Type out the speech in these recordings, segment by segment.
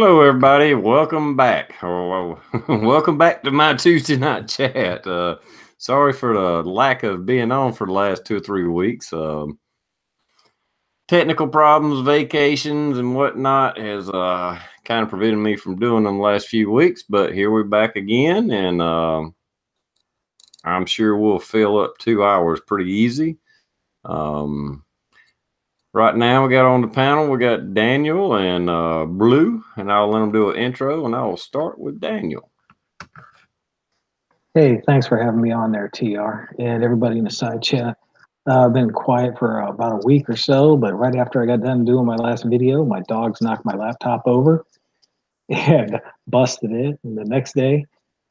Hello, everybody. Welcome back. Welcome back to my Tuesday night chat. Sorry for the lack of being on for the last 2 or 3 weeks. Technical problems, vacations, and whatnot has kind of prevented me from doing them the last few weeks. But here we're back again, and I'm sure we'll fill up 2 hours pretty easy. Right now, we got on the panel, we got Daniel and Blue, and I'll let them do an intro, and I will start with Daniel. Hey, thanks for having me on there, TR, and everybody in the side chat. I've been quiet for about a week or so, but right after I got done doing my last video, my dogs knocked my laptop over and busted it. And the next day,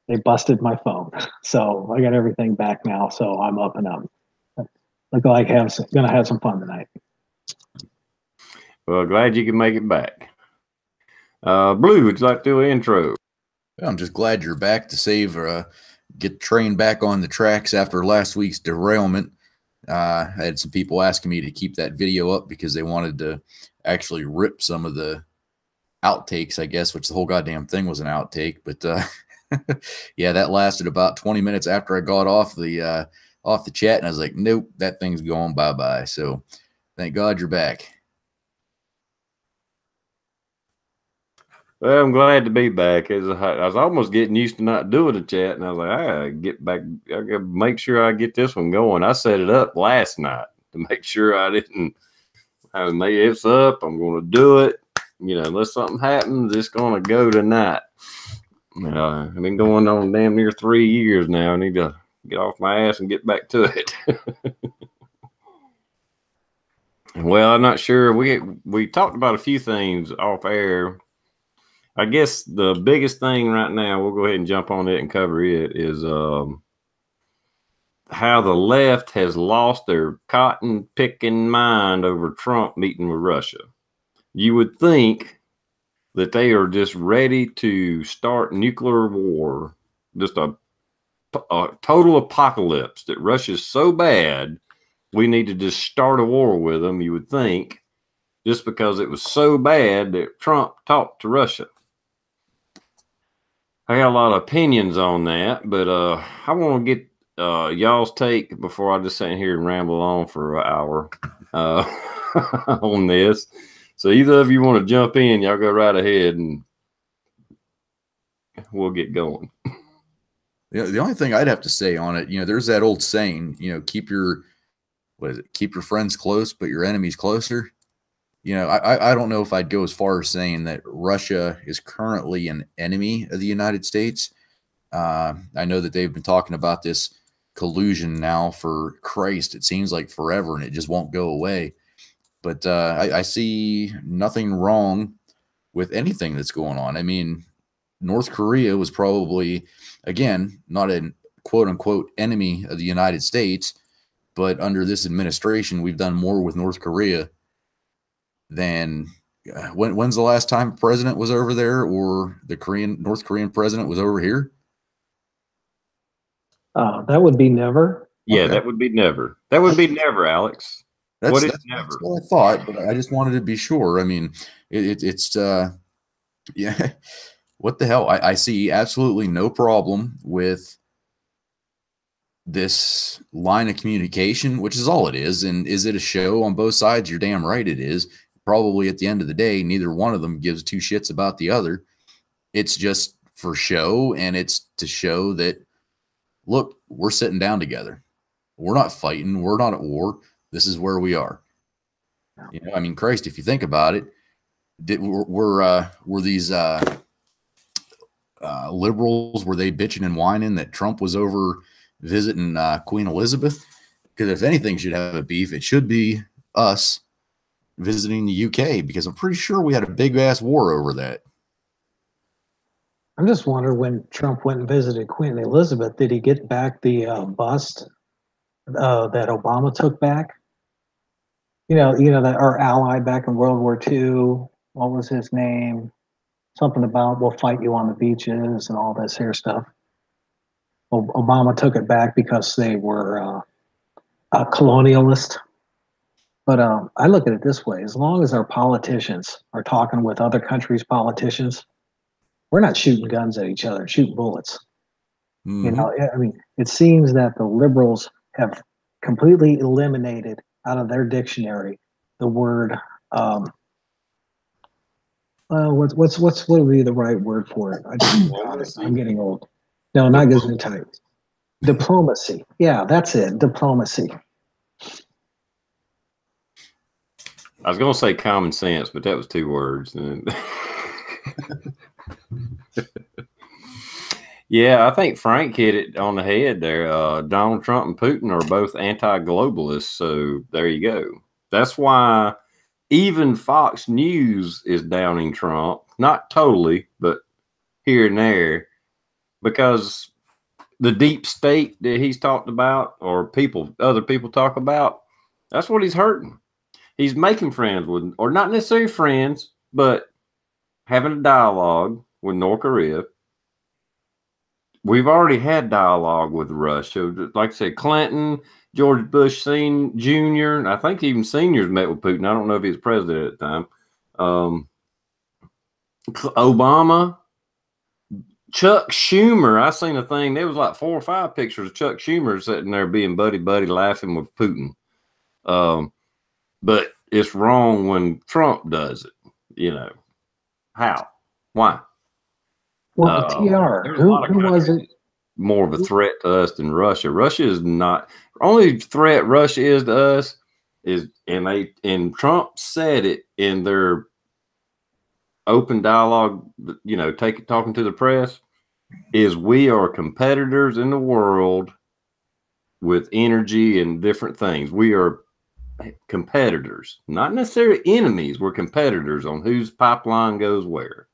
they busted my phone. So I got everything back now, so I'm up and up. Look like gonna have some fun tonight. Well, glad you can make it back. Blue, would you like to do an intro? I'm just glad you're back to save get the train back on the tracks after last week's derailment. I had some people asking me to keep that video up because they wanted to actually rip some of the outtakes, I guess, which the whole goddamn thing was an outtake. But yeah, that lasted about 20 minutes after I got off the chat, and I was like, nope, that thing's going bye-bye. So thank God you're back. Well, I'm glad to be back. I was almost getting used to not doing the chat, and I was like, I gotta get back. I gotta make sure I get this one going. I set it up last night to make sure I didn't. I made it's up. I'm going to do it. Unless something happens, it's going to go tonight. I've been going on damn near 3 years now. I need to get off my ass and get back to it. Well, I'm not sure. We talked about a few things off air. I guess the biggest thing right now, we'll go ahead and jump on it and cover it, is how the left has lost their cotton picking mind over Trump meeting with Russia. You would think that they are just ready to start nuclear war, just a total apocalypse, that Russia's so bad, we need to just start a war with them, you would think, just because it was so bad that Trump talked to Russia. I got a lot of opinions on that, but I want to get y'all's take before I just sit here and ramble on for an hour on this. So either of you want to jump in, y'all go right ahead and we'll get going. The only thing I'd have to say on it, there's that old saying, keep your friends close, but your enemies closer. I don't know if I'd go as far as saying that Russia is currently an enemy of the United States. I know that they've been talking about this collusion now for Christ. It seems like forever, and it just won't go away. But I see nothing wrong with anything that's going on. I mean, North Korea was probably, again, not a quote unquote enemy of the United States, but under this administration, we've done more with North Korea than when's the last time a president was over there, or the North Korean president was over here? That would be never. Yeah, okay. That would be never. That would be never, Alex. That's what I thought, but I just wanted to be sure. I mean, it's yeah. What the hell? I see absolutely no problem with this line of communication, which is all it is. And is it a show on both sides? You're damn right it is. Probably at the end of the day, neither one of them gives two shits about the other. It's just for show, and it's to show that, look, we're sitting down together. We're not fighting. We're not at war. This is where we are. I mean, Christ, if you think about it, were these liberals, were they bitching and whining that Trump was over visiting Queen Elizabeth? Because if anything should have a beef, it should be us visiting the UK, because I'm pretty sure we had a big ass war over that. I'm just wondering, when Trump went and visited Queen Elizabeth, did he get back the bust that Obama took back? That our ally back in World War II. What was his name? Something about "we'll fight you on the beaches" and all this here stuff. Obama took it back because they were a colonialist. But I look at it this way: as long as our politicians are talking with other countries' politicians, we're not shooting guns at each other, shooting bullets. You know, I mean, it seems that the liberals have completely eliminated out of their dictionary the word. What would be the right word for it? I just forgot it. I'm getting old. No, not gesundheit. Diplomacy. Yeah, that's it. Diplomacy. I was going to say common sense, but that was 2 words. Yeah, I think Frank hit it on the head there. Donald Trump and Putin are both anti-globalists, so there you go. That's why even Fox News is downing Trump. Not totally, but here and there, because the deep state that he's talked about, or other people talk about, that's what he's hurting. He's making friends with, or not necessarily friends, but having a dialogue with North Korea. We've already had dialogue with Russia. Like I said, Clinton, George Bush Jr., I think even seniors met with Putin. I don't know if he was president at the time. Obama, Chuck Schumer. I seen a thing. There was like 4 or 5 pictures of Chuck Schumer sitting there being buddy laughing with Putin. But it's wrong when Trump does it. You know how? Why? Well, TR, who was it? More of a threat to us than Russia. Russia is not. Only threat Russia is to us is, and Trump said it in their open dialogue, you know, talking to the press, is we are competitors in the world with energy and different things. We are competitors, not necessarily enemies. We're competitors on whose pipeline goes where.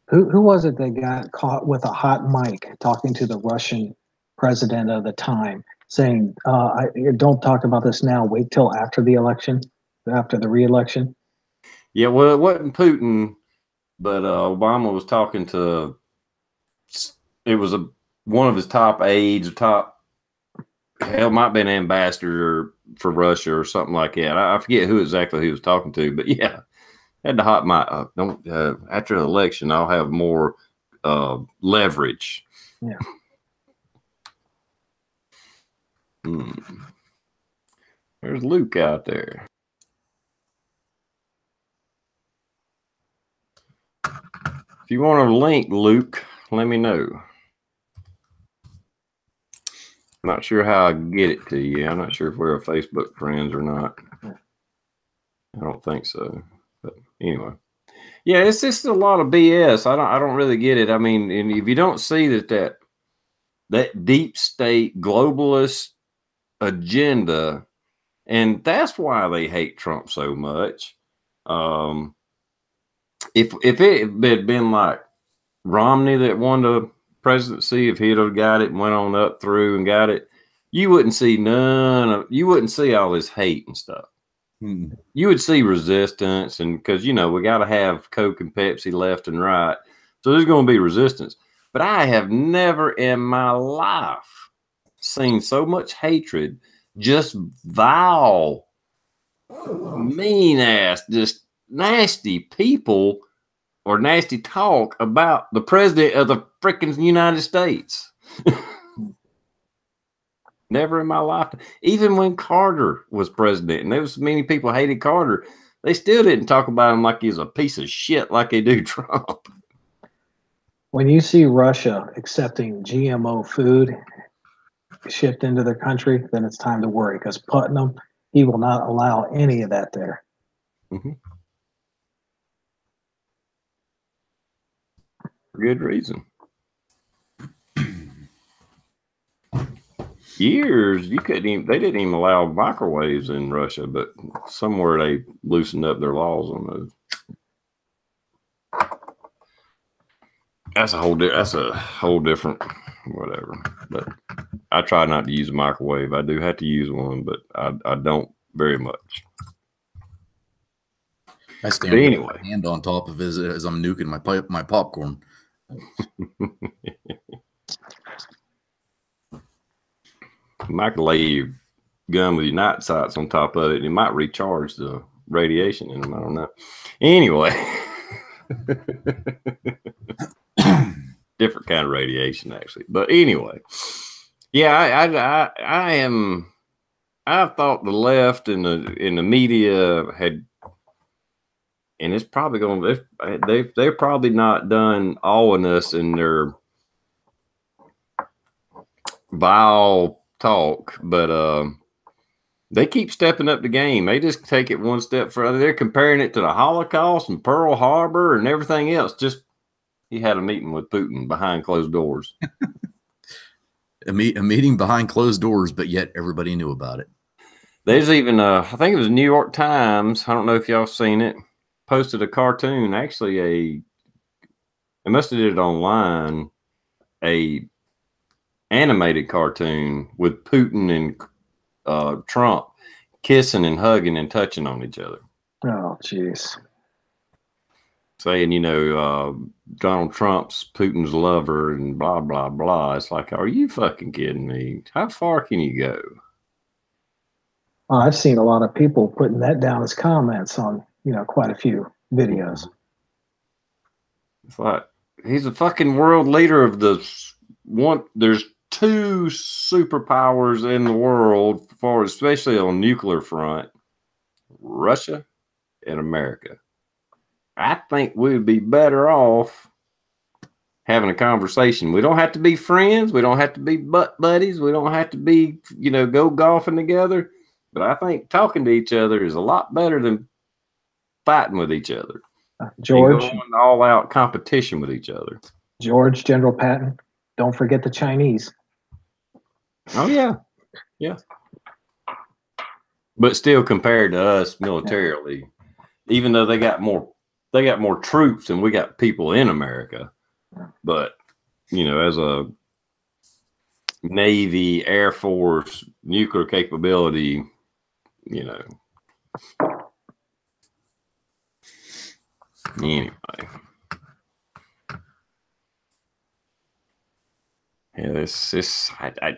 Who was it that got caught with a hot mic talking to the Russian president of the time, saying, don't talk about this now, wait till after the election, after the re-election? Yeah, well, it wasn't Putin, but Obama was talking to, it was one of his top aides, hell, might be an ambassador for Russia or something like that. I forget who exactly he was talking to, but yeah, had the hot mic. After the election, I'll have more leverage. Yeah. There's Luke out there. If you want a link, Luke, let me know. I'm not sure how I can get it to you. I'm not sure if we're Facebook friends or not. I don't think so. But anyway. Yeah, it's just a lot of BS. I don't really get it. I mean, and if you don't see that deep state globalist agenda, and that's why they hate Trump so much. If it had been like Romney that won the presidency, if he'd have got it and went on up through and got it, you wouldn't see you wouldn't see all this hate and stuff. You would see resistance, and because, you know, we got to have Coke and Pepsi left and right. So there's going to be resistance. But I have never in my life seen so much hatred, just vile, mean ass, just nasty people or nasty talk about the president of the freaking United States. Never in my life. Even when Carter was president and there was many people hated Carter, they still didn't talk about him like he's a piece of shit like they do Trump. When you see Russia accepting GMO food shipped into their country, then it's time to worry, because Putnam, he will not allow any of that there. For good reason. Years they didn't even allow microwaves in Russia, but somewhere they loosened up their laws on those. That's a whole different whatever. But I try not to use a microwave. I do have to use one, but I don't very much. I stand with my hand on top of it as I'm nuking my popcorn. Microwave gun with your night sights on top of it, and it might recharge the radiation in them. I don't know. Anyway, different kind of radiation actually. But anyway, yeah, I thought the left and the media had, and it's probably going to, they're probably not done awing us in their vile talk, but they keep stepping up the game. They just take it one step further. They're comparing it to the Holocaust and Pearl Harbor and everything else. Just he had a meeting with Putin behind closed doors. A meeting behind closed doors, but yet everybody knew about it. There's even I think it was New York Times. I don't know if y'all seen it. Posted a cartoon. Actually, they must have did it online. A animated cartoon with Putin and Trump kissing and hugging and touching on each other. Oh, jeez. Saying, Donald Trump's Putin's lover and blah, blah, blah. It's like, are you fucking kidding me? How far can you go? Well, I've seen a lot of people putting that down as comments on, quite a few videos. It's like, he's a fucking world leader of the one. There's 2 superpowers in the world, especially on nuclear front, Russia and America. I think we would be better off having a conversation. We don't have to be friends. We don't have to be butt buddies. We don't have to be, go golfing together. But I think talking to each other is a lot better than fighting with each other. George, all out competition with each other. George, General Patton, don't forget the Chinese. Oh yeah, yeah. But still, compared to us militarily, even though they got more troops and we got people in America, but as a Navy, Air Force, nuclear capability, anyway. Yeah,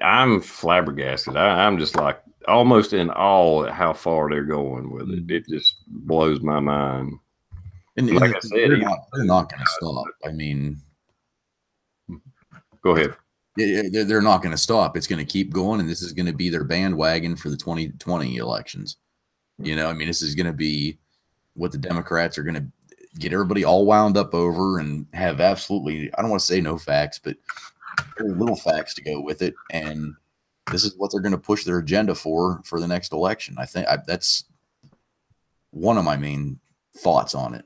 I'm flabbergasted. I'm just like almost in awe at how far they're going with it. It just blows my mind. And like I said, they're not going to stop. I mean, go ahead. They're not going to stop. It's going to keep going, and this is going to be their bandwagon for the 2020 elections. This is going to be what the Democrats are going to get everybody all wound up over and have absolutely, I don't want to say no facts, but very little facts to go with it. And this is what they're going to push their agenda for the next election. I think that's one of my main thoughts on it.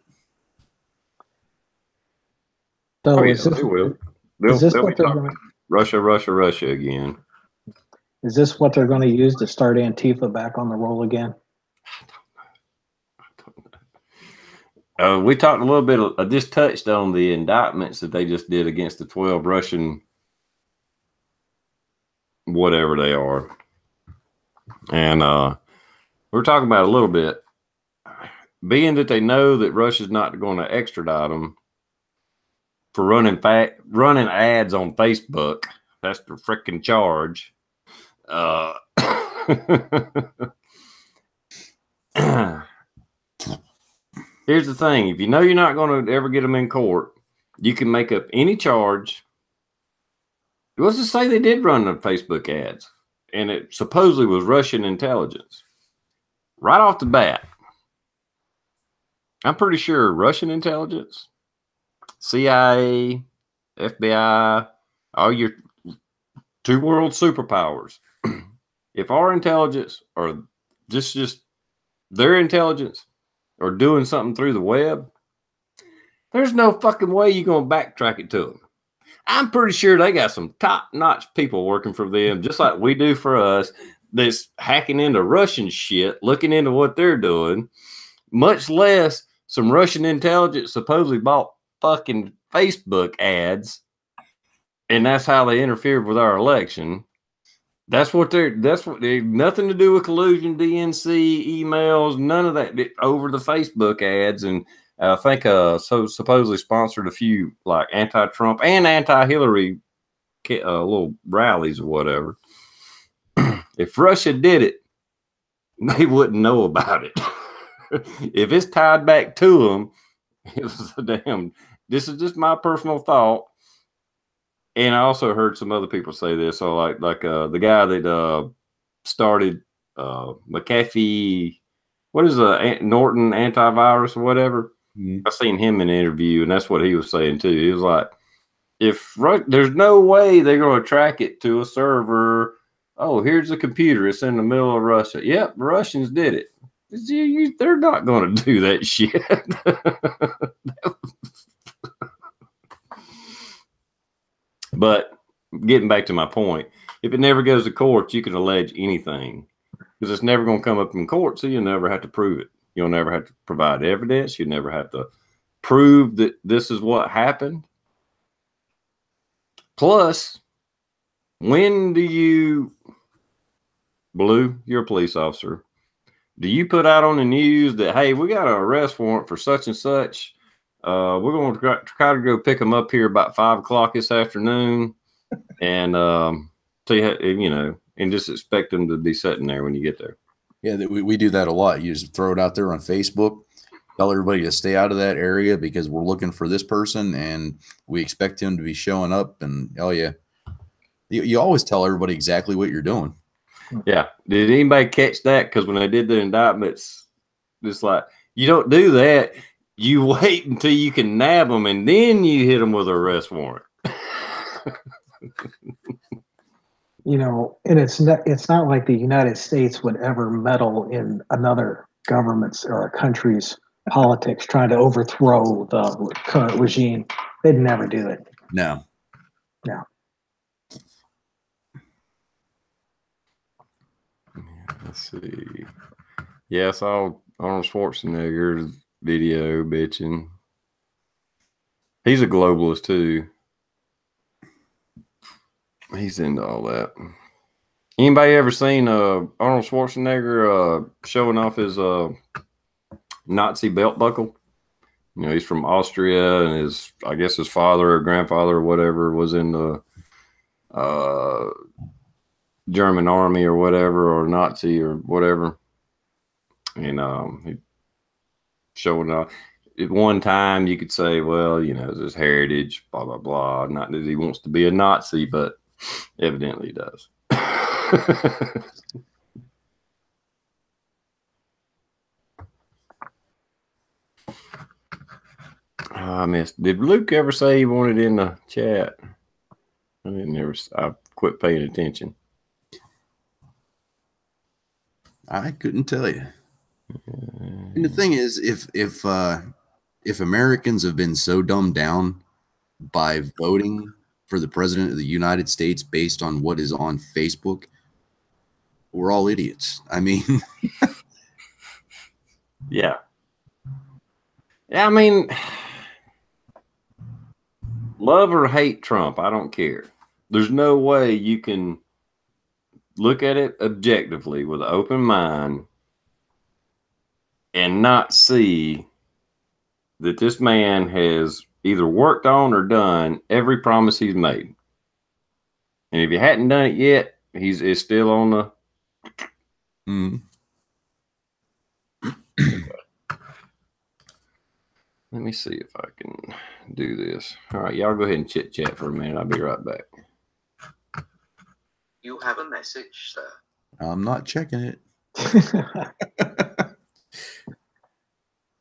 So they will. They'll be talking Russia again. Is this what they're going to use to start Antifa back on the roll again? We talked a little bit. I just touched on the indictments that they just did against the 12 Russian, whatever they are, and we're talking about a little bit. Being that they know that Russia's not going to extradite them for running ads on Facebook, that's the freaking charge. Here's the thing. If you know you're not going to ever get them in court, you can make up any charge. Let's just say they did run the Facebook ads, and it supposedly was Russian intelligence. Right off the bat, I'm pretty sure Russian intelligence, CIA, FBI, all your 2 world superpowers, if our intelligence or just their intelligence or doing something through the web, there's no fucking way you're going to backtrack it to them. I'm pretty sure they got some top-notch people working for them, just like we do for us, that's hacking into Russian shit, looking into what they're doing, much less some Russian intelligence supposedly bought fucking Facebook ads, and that's how they interfered with our election. That's what they nothing to do with collusion, DNC, emails, none of that, over the Facebook ads. And I think supposedly sponsored a few like anti-Trump and anti-Hillary little rallies or whatever. If Russia did it, they wouldn't know about it. If it's tied back to them, it was a damn. This is just my personal thought. And I also heard some other people say this. So like the guy that started McAfee, what is Norton antivirus or whatever? I seen him in an interview, and that's what he was saying too. He was like, there's no way they're going to track it to a server. Oh, here's the computer. It's in the middle of Russia. Yep, the Russians did it. They're not going to do that shit. But getting back to my point, if it never goes to court, you can allege anything because it's never going to come up in court, so you'll never have to prove it. You'll never have to provide evidence. You never have to prove that this is what happened. Plus, when do you, Blue, you're a police officer, do you put out on the news that, hey, we got an arrest warrant for such and such? We're going to try to go pick them up here about 5 o'clock this afternoon, and see how, and just expect them to be sitting there when you get there. Yeah, we do that a lot. You just throw it out there on Facebook, tell everybody to stay out of that area because we're looking for this person and we expect him to be showing up. And oh yeah, you always tell everybody exactly what you're doing. Yeah. Did anybody catch that? Because when they did the indictments, it's like, you don't do that. You wait until you can nab them and then you hit them with an arrest warrant. And it's not like the United States would ever meddle in another government's or a country's politics trying to overthrow the current regime. They'd never do it. No. Let's see. Yeah, I saw Arnold Schwarzenegger's video bitching. He's a globalist too. He's into all that. Anybody ever seen Arnold Schwarzenegger showing off his Nazi belt buckle? He's from Austria, and I guess his father or grandfather or whatever was in the German army or whatever, or Nazi or whatever. And he showing off. At one time, you could say, well, it's his heritage, blah, blah, blah. Not that he wants to be a Nazi, but evidently he does. I missed. Did Luke ever say he wanted in the chat? I quit paying attention. I couldn't tell you. And the thing is, if Americans have been so dumbed down by voting for the president of the United States based on what is on Facebook, we're all idiots. I mean, yeah. I mean, love or hate Trump, I don't care. There's no way you can look at it objectively with an open mind and not see that this man has either worked on or done every promise he's made. And if he hadn't done it yet, it's still on the... Let me see if I can do this. All right, y'all go ahead and chit chat for a minute. I'll be right back. You have a message, sir. I'm not checking it.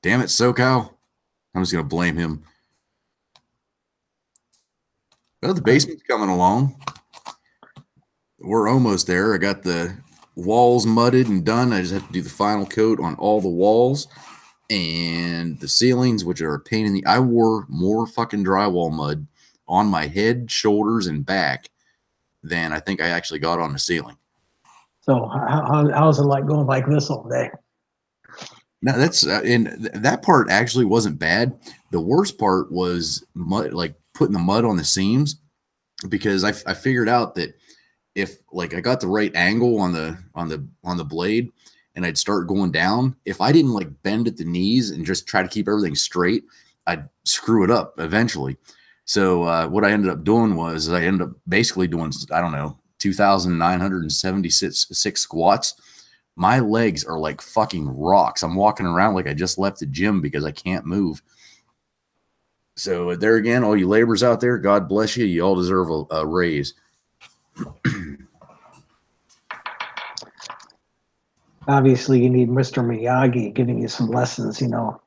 Damn it, SoCal. I'm just going to blame him. Well, the basement's coming along. We're almost there. I got the walls mudded and done. I just have to do the final coat on all the walls and the ceilings, which are a pain in the... I wore more fucking drywall mud on my head, shoulders, and back than I think I actually got on the ceiling. So how's it like going like this all day? Now that's and that part actually wasn't bad. The worst part was mud, like putting the mud on the seams, because I figured out that if like I got the right angle on the blade and I'd start going down, if I didn't like bend at the knees and just try to keep everything straight, I'd screw it up eventually. So what I ended up doing was I ended up basically doing, I don't know, 2,976 squats My legs are like fucking rocks. I'm walking around like I just left the gym because I can't move. So there again, all you laborers out there, God bless you. You all deserve a raise. Obviously, you need Mr. Miyagi giving you some lessons, you know,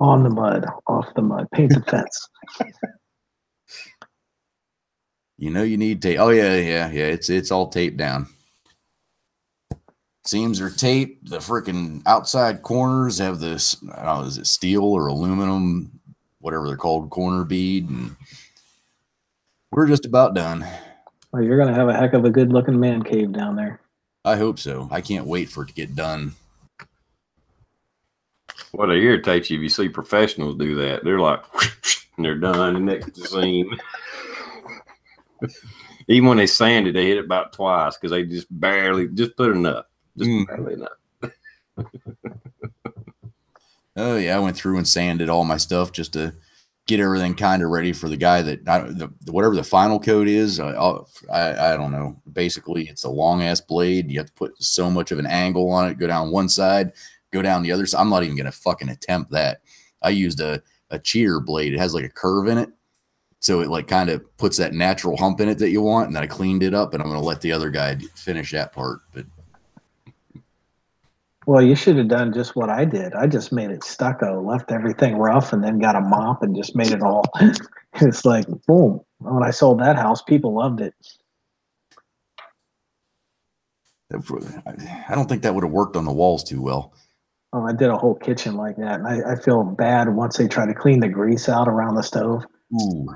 on the mud, off the mud, paint the fence. You know you need tape. Oh yeah. It's all taped down. Seams are taped. The freaking outside corners have this, I don't know, is it steel or aluminum, whatever they're called, corner bead, and we're just about done. Well, you're gonna have a heck of a good-looking man cave down there. I hope so. I can't wait for it to get done. What irritates you if you see professionals do that? They're like, and they're done, and next to seam. Even when they sand it, they hit it about twice because they just barely, just put enough. Just barely enough. Oh yeah, I went through and sanded all my stuff just to get everything kind of ready for the guy that whatever the final coat is. I don't know. Basically, it's a long ass blade. You have to put so much of an angle on it. Go down one side, go down the other side. I'm not even gonna fucking attempt that. I used a cheater blade. It has like a curve in it, so it like kind of puts that natural hump in it that you want. And then I cleaned it up, and I'm gonna let the other guy finish that part. But Well, you should have done just what I did. I just made it stucco, left everything rough, and then got a mop and just made it all. It's like, boom. When I sold that house, people loved it. I don't think that would have worked on the walls too well. Oh, I did a whole kitchen like that, and I feel bad once they try to clean the grease out around the stove. Ooh.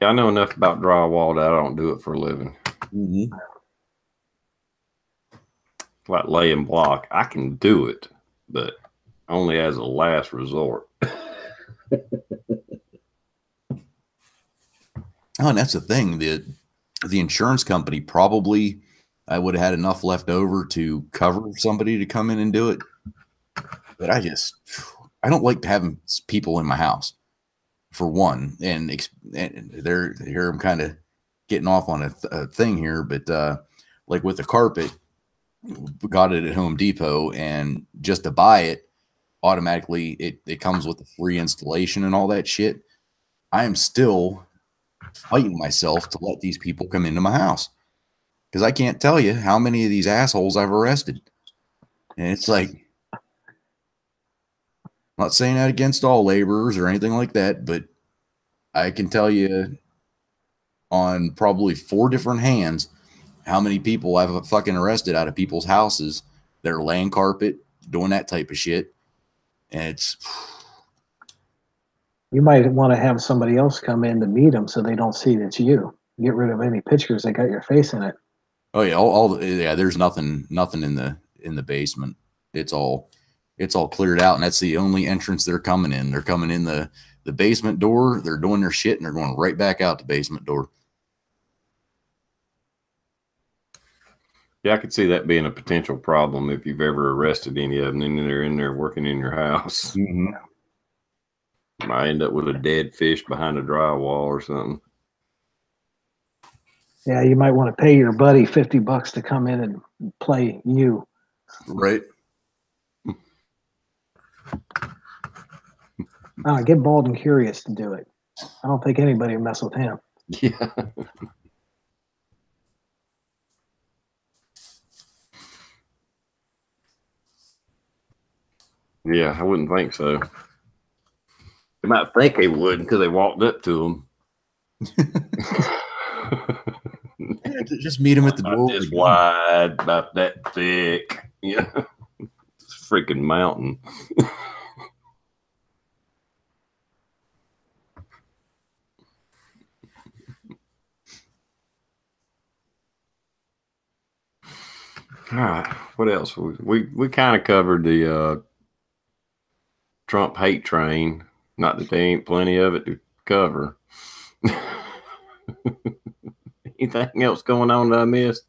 I know enough about drywall that I don't do it for a living. Mm-hmm. Like laying block, I can do it, but only as a last resort. Oh, and that's the thing. The insurance company probably I would have had enough left over to cover somebody to come in and do it. But I don't like having people in my house, for one. And here I'm kind of getting off on a thing here, but like with the carpet, we got it at Home Depot, and just to buy it, automatically it comes with a free installation and all that shit. I am still fighting myself to let these people come into my house because I can't tell you how many of these assholes I've arrested. And it's like, I'm not saying that against all laborers or anything like that, but I can tell you on probably 4 different hands how many people I've fucking arrested out of people's houses that are laying carpet, doing that type of shit. And it's, You might want to have somebody else come in to meet them so they don't see it's you. Get rid of any pictures that got your face in it. oh yeah, yeah, there's nothing in the basement. It's all cleared out, and that's the only entrance they're coming in. They're coming in the basement door, they're doing their shit, and they're going right back out the basement door. Yeah, I could see that being a potential problem if you've ever arrested any of them and they're in there working in your house. Mm-hmm. Might end up with a dead fish behind a drywall or something. Yeah, you might want to pay your buddy $50 to come in and play you. Right. Get Bald and Curious to do it. I don't think anybody would mess with him. Yeah. Yeah, I wouldn't think so. They might think they would because they walked up to them. Just meet him at the door. This wide, about that thick. Yeah. It's a freaking mountain. All right. What else? We kind of covered the Trump hate train. Not that there ain't plenty of it to cover. Anything else going on that I missed?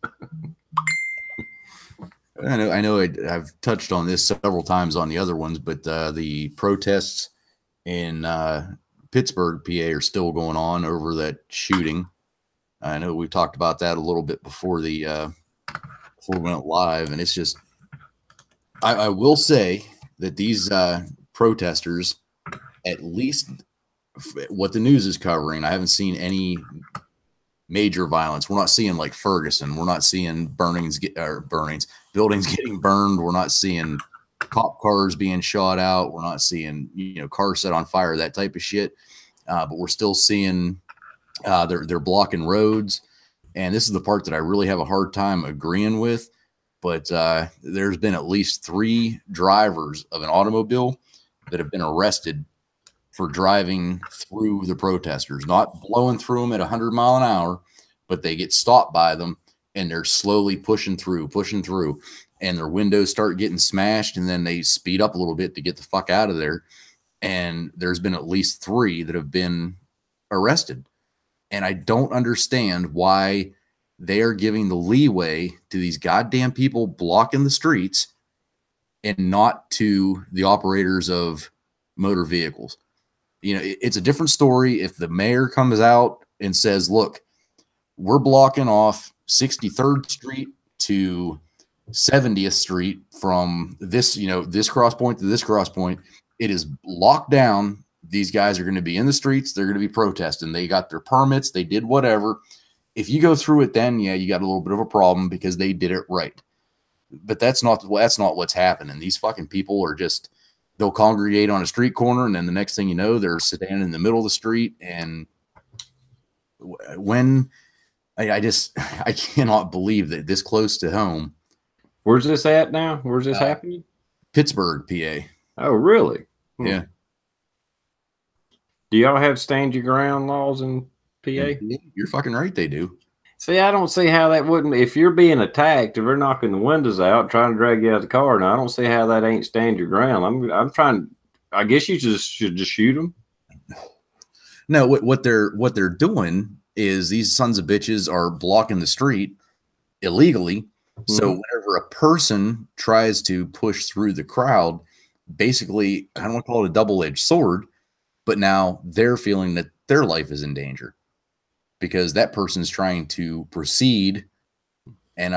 I know I've touched on this several times on the other ones, but the protests in Pittsburgh, PA are still going on over that shooting. I know we talked about that a little bit before before we went live, and it's just, I will say that these protesters, at least what the news is covering, I haven't seen any major violence. We're not seeing like Ferguson. We're not seeing buildings getting burned. We're not seeing cop cars being shot out. We're not seeing, cars set on fire, that type of shit. But we're still seeing they're blocking roads. And this is the part that I really have a hard time agreeing with. But there's been at least 3 drivers of an automobile that have been arrested for driving through the protesters, not blowing through them at 100 miles an hour, but they get stopped by them and they're slowly pushing through, and their windows start getting smashed, and then they speed up a little bit to get the fuck out of there. And there's been at least 3 that have been arrested. And I don't understand why they are giving the leeway to these goddamn people blocking the streets and not to the operators of motor vehicles. It's a different story if the mayor comes out and says, look, we're blocking off 63rd Street to 70th Street from this, this cross point to this cross point. It is locked down. These guys are going to be in the streets. They're going to be protesting. They got their permits. They did whatever. If you go through it, then yeah, you got a little bit of a problem because they did it right. But that's not what's happening. These fucking people are just, they'll congregate on a street corner, and then the next thing you know, they're standing in the middle of the street. And when I cannot believe that this close to home. Where's this at now? Where's this happening? Pittsburgh, PA. Oh, really? Yeah. Do y'all have stand your ground laws in PA? You're fucking right, they do. See, I don't see how that wouldn't. If you're being attacked, if they're knocking the windows out, trying to drag you out of the car, now I don't see how that ain't stand your ground. I'm trying. I guess you should just shoot them. No, what they're doing is these sons of bitches are blocking the street illegally. Mm-hmm. So whenever a person tries to push through the crowd, basically, I don't want to call it a double-edged sword, but now they're feeling that their life is in danger because that person's trying to proceed. And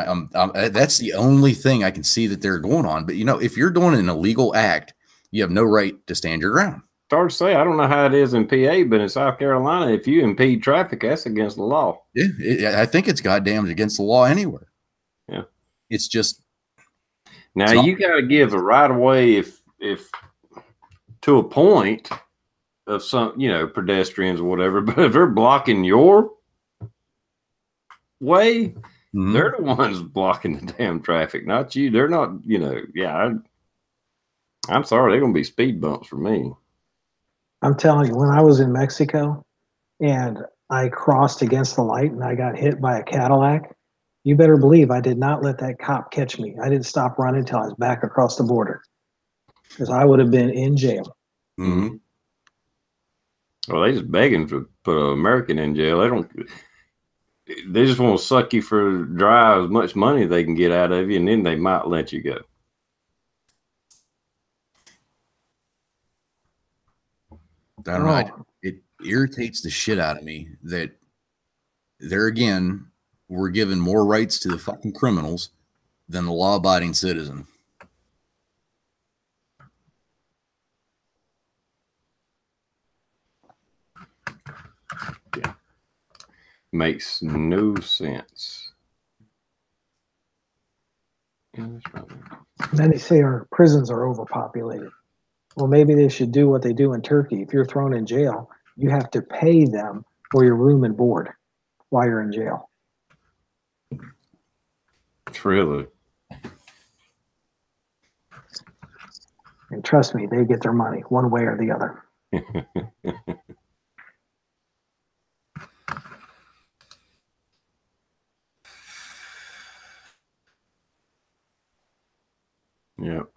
that's the only thing I can see that they're going on. But, if you're doing an illegal act, you have no right to stand your ground. It's hard to say. I don't know how it is in PA, but in South Carolina, if you impede traffic, that's against the law. Yeah, I think it's goddamn against the law anywhere. Yeah. It's just. Now, you got to give a right of way if to a point of some, pedestrians or whatever, but if they're blocking your way, mm-hmm. They're the ones blocking the damn traffic, not you. They're not, yeah. I'm sorry, they're going to be speed bumps for me. I'm telling you, when I was in Mexico and I crossed against the light and I got hit by a Cadillac, you better believe I did not let that cop catch me. I didn't stop running until I was back across the border because I would have been in jail. Mm-hmm. Well, they just begging to put an American in jail. They just want to suck you for drive as much money they can get out of you, and then they might let you go. I don't know. It irritates the shit out of me that there again, we're giving more rights to the fucking criminals than the law-abiding citizen. Yeah. Makes no sense. Yeah, then they say our prisons are overpopulated. Well, maybe they should do what they do in Turkey. If you're thrown in jail, you have to pay them for your room and board while you're in jail. Really? And trust me, they get their money one way or the other. Yep.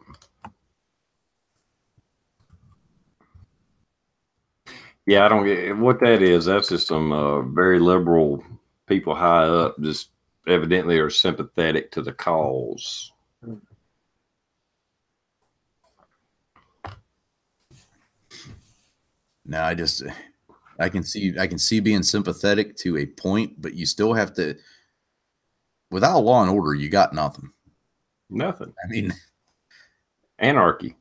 Yeah, I don't get what that is. That's just some very liberal people high up just evidently are sympathetic to the cause. No, I can see being sympathetic to a point, but you still have to. Without law and order, you got nothing. Nothing. I mean, anarchy.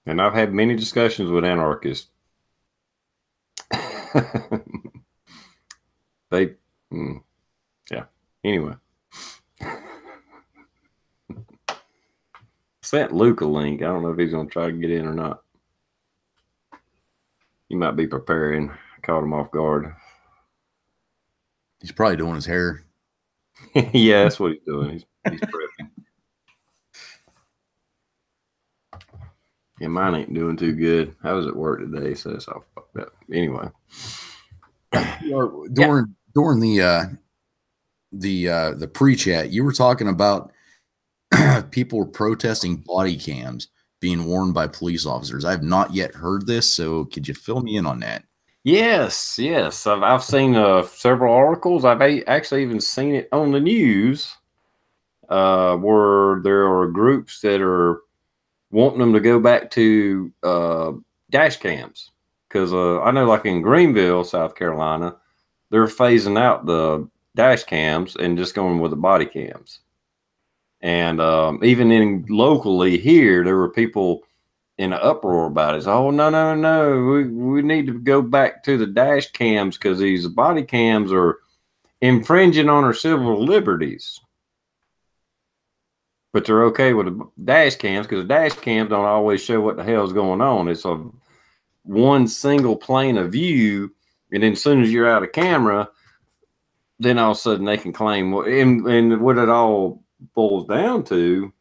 And I've had many discussions with anarchists. They, yeah. Anyway, sent Luke a link. I don't know if he's going to try to get in or not. He might be preparing. Caught him off guard. He's probably doing his hair. Yeah, that's what he's doing. He's prepping. Yeah, mine ain't doing too good. I was at work today, so it's all fucked up. Anyway, during the pre-chat, you were talking about people were protesting body cams being worn by police officers. I've not yet heard this, so could you fill me in on that? Yes. I've seen several articles. I've actually even seen it on the news, where there are groups that are wanting them to go back to dash cams, because I know, like in Greenville, South Carolina, they're phasing out the dash cams and just going with the body cams. And even in locally here, there were people in an uproar about it. Oh, no. We need to go back to the dash cams because these body cams are infringing on our civil liberties. But they're okay with the dash cams because the dash cams don't always show what the hell's going on. It's a one single plane of view, and then as soon as you're out of camera, then all of a sudden they can claim. And what it all boils down to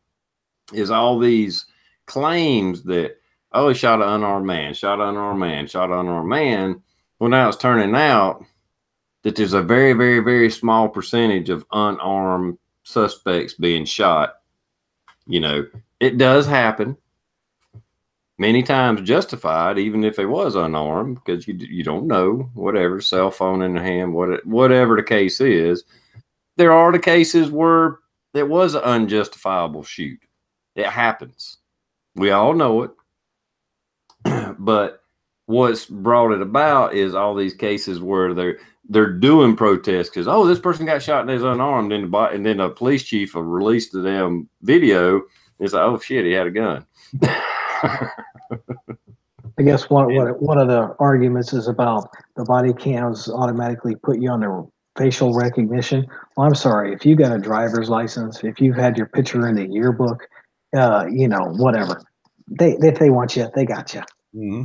is all these claims that, oh, he shot an unarmed man, shot an unarmed man, shot an unarmed man. Well, now it's turning out that there's a very, very, very small percentage of unarmed suspects being shot. You know, it does happen. Many times justified, even if it was unarmed, because you don't know, whatever, cell phone in the hand, whatever the case is. There are the cases where it was an unjustifiable shoot. It happens. We all know it. But what's brought it about is all these cases where they're doing protests because, oh, this person got shot and is unarmed, and then the police chief will release the damn video. It's like, oh shit, he had a gun. I guess one of the arguments is about the body cams automatically put you on their facial recognition. Well, I'm sorry, if you got a driver's license, if you've had your picture in the yearbook, whatever. If they want you, they got you. Mm-hmm.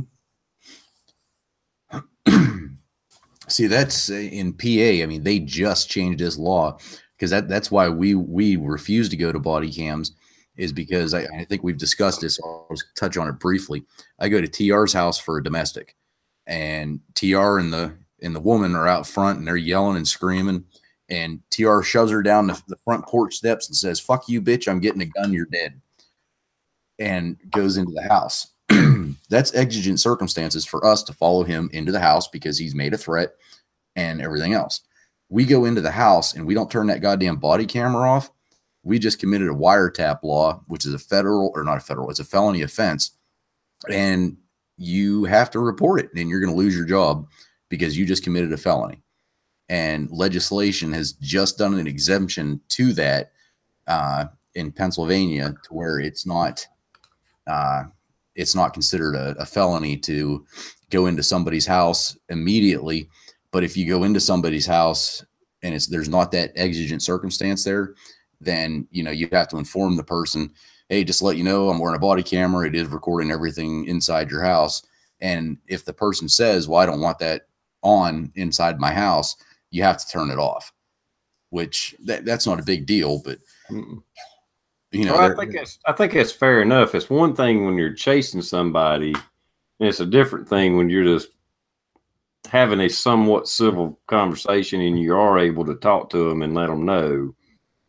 See, that's in PA. I mean, they just changed this law because that's why we refuse to go to body cams, is because I think we've discussed this. I'll just touch on it briefly. I go to TR's house for a domestic, and TR and the woman are out front and they're yelling and screaming, and TR shoves her down the front porch steps and says, "Fuck you, bitch! I'm getting a gun. You're dead," and goes into the house. That's exigent circumstances for us to follow him into the house because he's made a threat and everything else. We go into the house and we don't turn that goddamn body camera off. We just committed a wiretap law, which is it's a felony offense. And you have to report it and you're going to lose your job because you just committed a felony. And legislation has just done an exemption to that in Pennsylvania, to where it's not considered a felony to go into somebody's house immediately. But if you go into somebody's house and there's not that exigent circumstance there, then, you have to inform the person, hey, just to let you know, I'm wearing a body camera. It is recording everything inside your house. And if the person says, well, I don't want that on inside my house, you have to turn it off, which that's not a big deal, but I think it's fair enough. It's one thing when you're chasing somebody, and it's a different thing when you're just having a somewhat civil conversation and you are able to talk to them and let them know.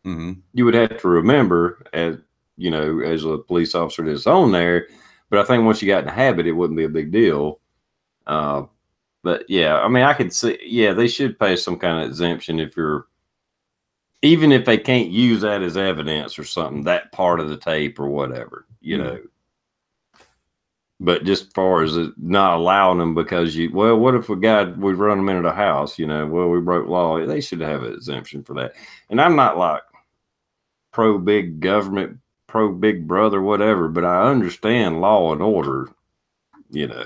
Mm-hmm. You would have to remember, as a police officer that's on there. But I think once you got in the habit, it wouldn't be a big deal. But yeah, I mean, I could see, they should pay some kind of exemption if you're even if they can't use that as evidence or something, that part of the tape or whatever, you know. But just as far as not allowing them because what if we run them into the house, you know, well, we broke law. They should have an exemption for that. And I'm not like pro big government, pro big brother, whatever, but I understand law and order, you know.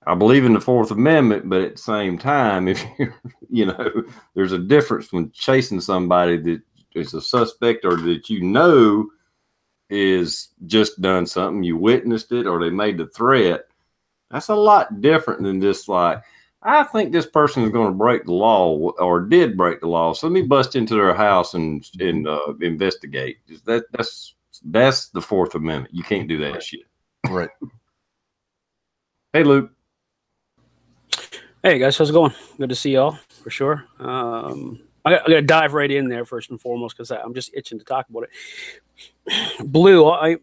I believe in the Fourth Amendment, but at the same time, if you know, there's a difference when chasing somebody that is a suspect or that you know is just done something, you witnessed it, or they made the threat. That's a lot different than just like, I think this person is going to break the law or did break the law, so let me bust into their house and investigate. That's the Fourth Amendment. You can't do that shit. Right. Hey, Luke. Hey guys, how's it going? Good to see y'all for sure. I'm gonna dive right in there first and foremost because I'm just itching to talk about it. Blue, I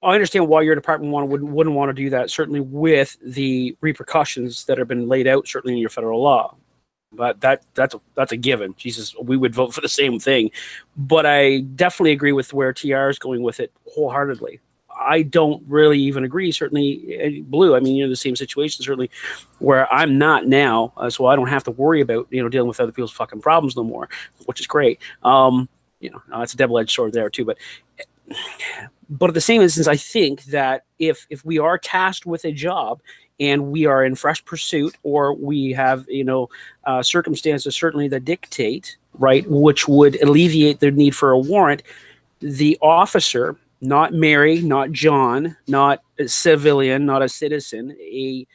understand why your department wouldn't want to do that. Certainly with the repercussions that have been laid out, certainly in your federal law. But that's a given. Jesus, we would vote for the same thing. But I definitely agree with where TR is going with it wholeheartedly. I don't really even agree. Certainly, Blue. I mean, you're in the same situation, certainly, where I'm not now, so I don't have to worry about dealing with other people's fucking problems no more, which is great. It's a double-edged sword there too. But at the same instance, I think that if we are tasked with a job and we are in fresh pursuit, or we have circumstances certainly that dictate, right, which would alleviate the need for a warrant, the officer. Not Mary, not John, not a civilian, not a citizen, a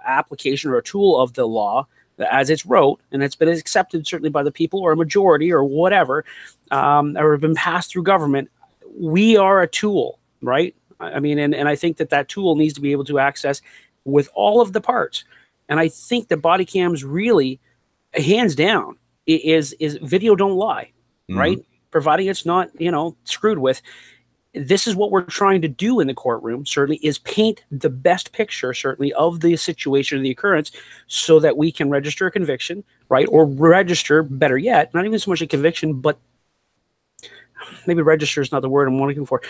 application or a tool of the law as it's wrote, and it's been accepted certainly by the people or a majority or whatever, or have been passed through government. We are a tool, right? I mean, and I think that tool needs to be able to access with all of the parts. And I think that body cams really, hands down, is video don't lie, right? Providing it's not, screwed with. This is what we're trying to do in the courtroom, certainly, is paint the best picture, certainly, of the situation of the occurrence so that we can register a conviction, right? Or register, better yet, not even so much a conviction, but maybe register is not the word I'm looking for,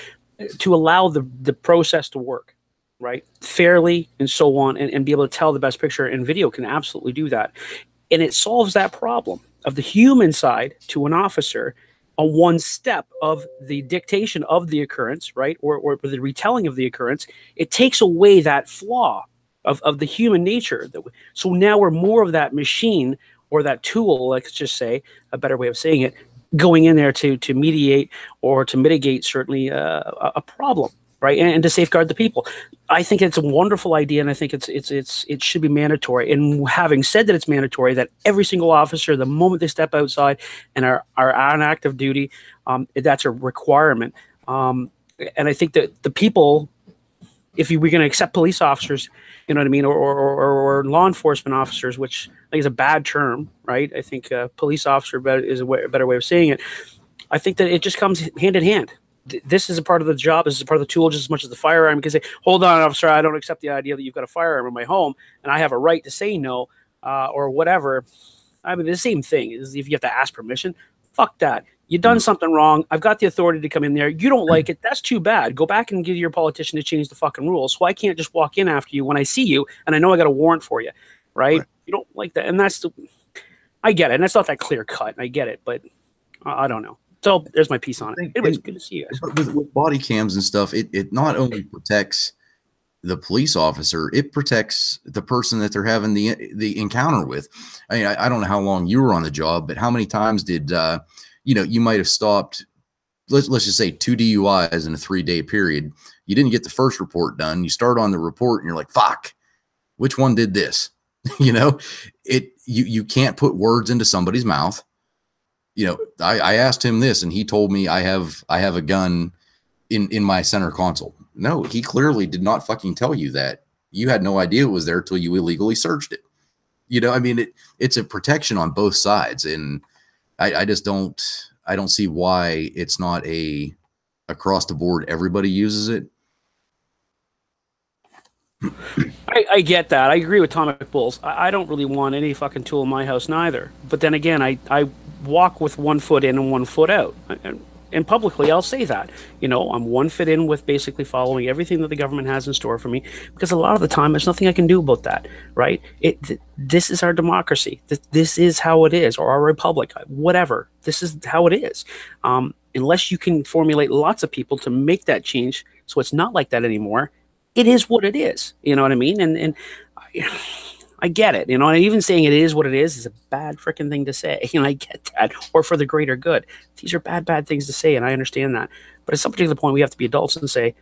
to allow the process to work, right? Fairly and so on, and be able to tell the best picture, and video can absolutely do that. And it solves that problem of the human side to an officer on one step of the dictation of the occurrence, right, or the retelling of the occurrence. It takes away that flaw of the human nature. So now we're more of that machine or that tool, let's just say, a better way of saying it, going in there to mediate or to mitigate certainly a problem, right, and to safeguard the people. I think it's a wonderful idea, and I think it should be mandatory. And having said that, it's mandatory that every single officer, the moment they step outside and are on active duty, that's a requirement. And I think that the people, if we're going to accept police officers, you know what I mean, or law enforcement officers, which I think is a bad term, right? I think police officer is a better way of saying it. I think that it just comes hand in hand. This is a part of the job. This is a part of the tool just as much as the firearm. You can say, hold on, officer, I don't accept the idea that you've got a firearm in my home and I have a right to say no or whatever. I mean, the same thing is if you have to ask permission. Fuck that. You've done something wrong. I've got the authority to come in there. You don't like it. That's too bad. Go back and get your politician to change the fucking rules. So I can't just walk in after you when I see you and I know I got a warrant for you, right? You don't like that. And I get it. And that's not that clear cut. I get it, but I don't know. So there's my piece on it. Anyways, good to see you guys. With body cams and stuff, it not only protects the police officer, it protects the person that they're having the encounter with. I mean, I don't know how long you were on the job, but how many times did you might have stopped, let's just say 2 DUIs in a 3-day period. You didn't get the first report done. You start on the report and you're like, fuck, which one did this? You can't put words into somebody's mouth. I asked him this and he told me I have a gun in my center console. No, he clearly did not fucking tell you that. You had no idea it was there till you illegally searched it. I mean, it's a protection on both sides. And I just don't see why it's not across the board. Everybody uses it. I get that. I agree with Atomic Bulls. I don't really want any fucking tool in my house neither. But then again, I walk with 1 foot in and 1 foot out. And publicly, I'll say that. I'm 1 foot in with basically following everything that the government has in store for me, because a lot of the time there's nothing I can do about that, right? This is our democracy. This is how it is, or our republic, whatever. This is how it is. Unless you can formulate lots of people to make that change so it's not like that anymore, it is what it is. You know what I mean? And I get it. And even saying it is what it is a bad freaking thing to say. I get that. Or for the greater good. These are bad things to say, and I understand that. But at some particular point, we have to be adults and say,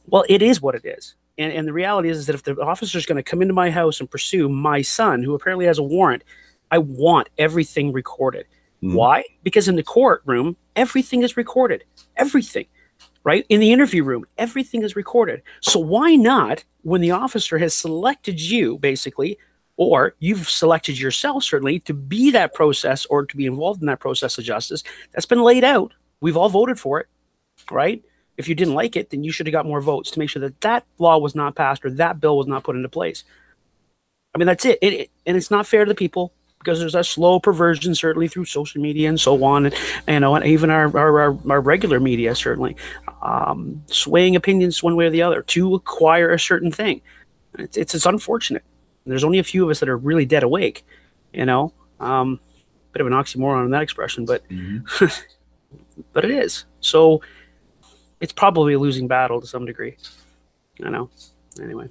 well, it is what it is. And the reality is that if the officer is going to come into my house and pursue my son, who apparently has a warrant, I want everything recorded. Why? Because in the courtroom, everything is recorded. Everything. Right? In the interview room, everything is recorded. So why not, when the officer has selected you, basically, or you've selected yourself, certainly, to be that process or to be involved in that process of justice that's been laid out. We've all voted for it, right? If you didn't like it, then you should have got more votes to make sure that that law was not passed or that bill was not put into place. I mean, that's it. And it's not fair to the people, because there's a slow perversion, certainly through social media and so on, and even our regular media, certainly, swaying opinions one way or the other to acquire a certain thing. It's unfortunate. There's only a few of us that are really dead awake, bit of an oxymoron in that expression, but but it is. So it's probably a losing battle to some degree. I know. Anyway.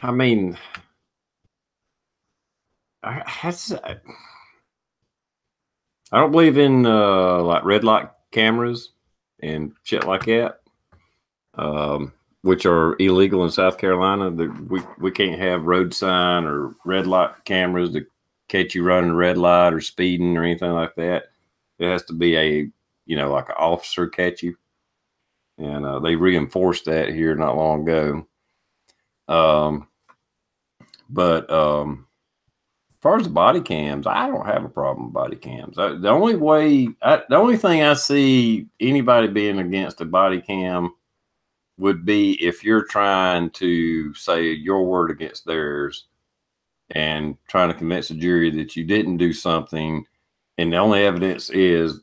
I mean, I don't believe in like red light cameras and shit like that, which are illegal in South Carolina. We can't have road sign or red light cameras to catch you running a red light or speeding or anything like that. It has to be like an officer catch you, and they reinforced that here not long ago. But as far as the body cams, I don't have a problem with body cams. The only thing I see anybody being against a body cam would be if you're trying to say your word against theirs and trying to convince the jury that you didn't do something, and the only evidence is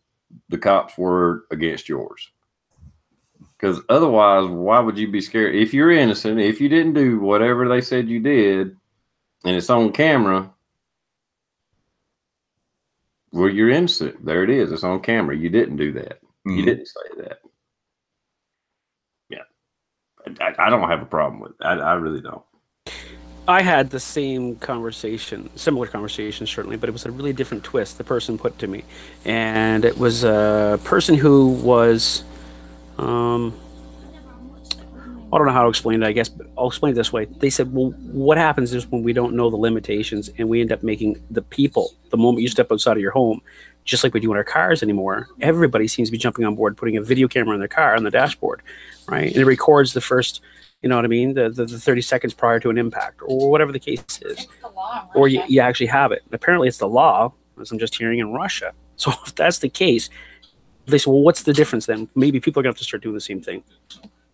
the cop's word against yours. Because otherwise, why would you be scared? If you're innocent, if you didn't do whatever they said you did, and it's on camera, well, you're innocent. There it is. It's on camera. You didn't do that. You didn't say that. Yeah. I don't have a problem with it. I really don't. I had the same conversation, similar conversation, certainly, but it was a really different twist the person put to me. And it was a person who was, I don't know how to explain it, I guess, but I'll explain it this way. They said, well, what happens is when we don't know the limitations and we end up making the people, the moment you step outside of your home, just like we do in our cars anymore, everybody seems to be jumping on board, putting a video camera in their car on the dashboard, right? And it records the first, you know what I mean, the 30 seconds prior to an impact or whatever the case is. It's the law, or you actually have it. Apparently it's the law, as I'm just hearing, in Russia. So if that's the case, they say, well, what's the difference then? Maybe people are going to have to start doing the same thing.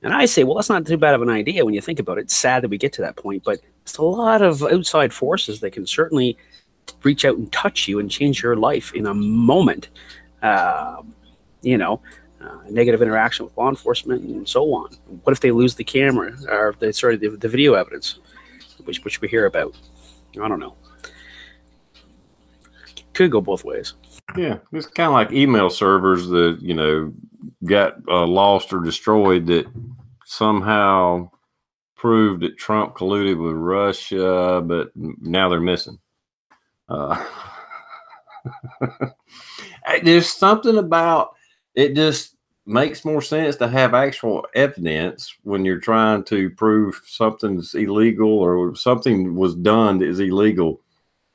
And I say, well, that's not too bad of an idea when you think about it. It's sad that we get to that point, but it's a lot of outside forces that can certainly reach out and touch you and change your life in a moment. Negative interaction with law enforcement and so on. What if they lose the camera or the video evidence, which we hear about? I don't know. Could go both ways. Yeah, it's kind of like email servers that got lost or destroyed that somehow proved that Trump colluded with Russia, but now they're missing. There's something about it. Just makes more sense to have actual evidence when you're trying to prove something's illegal or something was done that is illegal.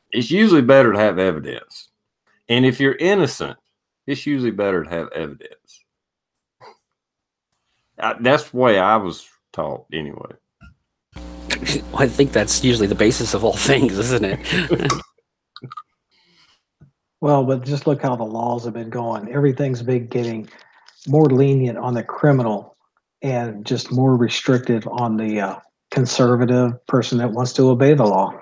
It's usually better to have evidence. And if you're innocent, it's usually better to have evidence. That's the way I was taught anyway. I think that's usually the basis of all things, isn't it? Well, but just look how the laws have been going. Everything's been getting more lenient on the criminal and just more restrictive on the conservative person that wants to obey the law.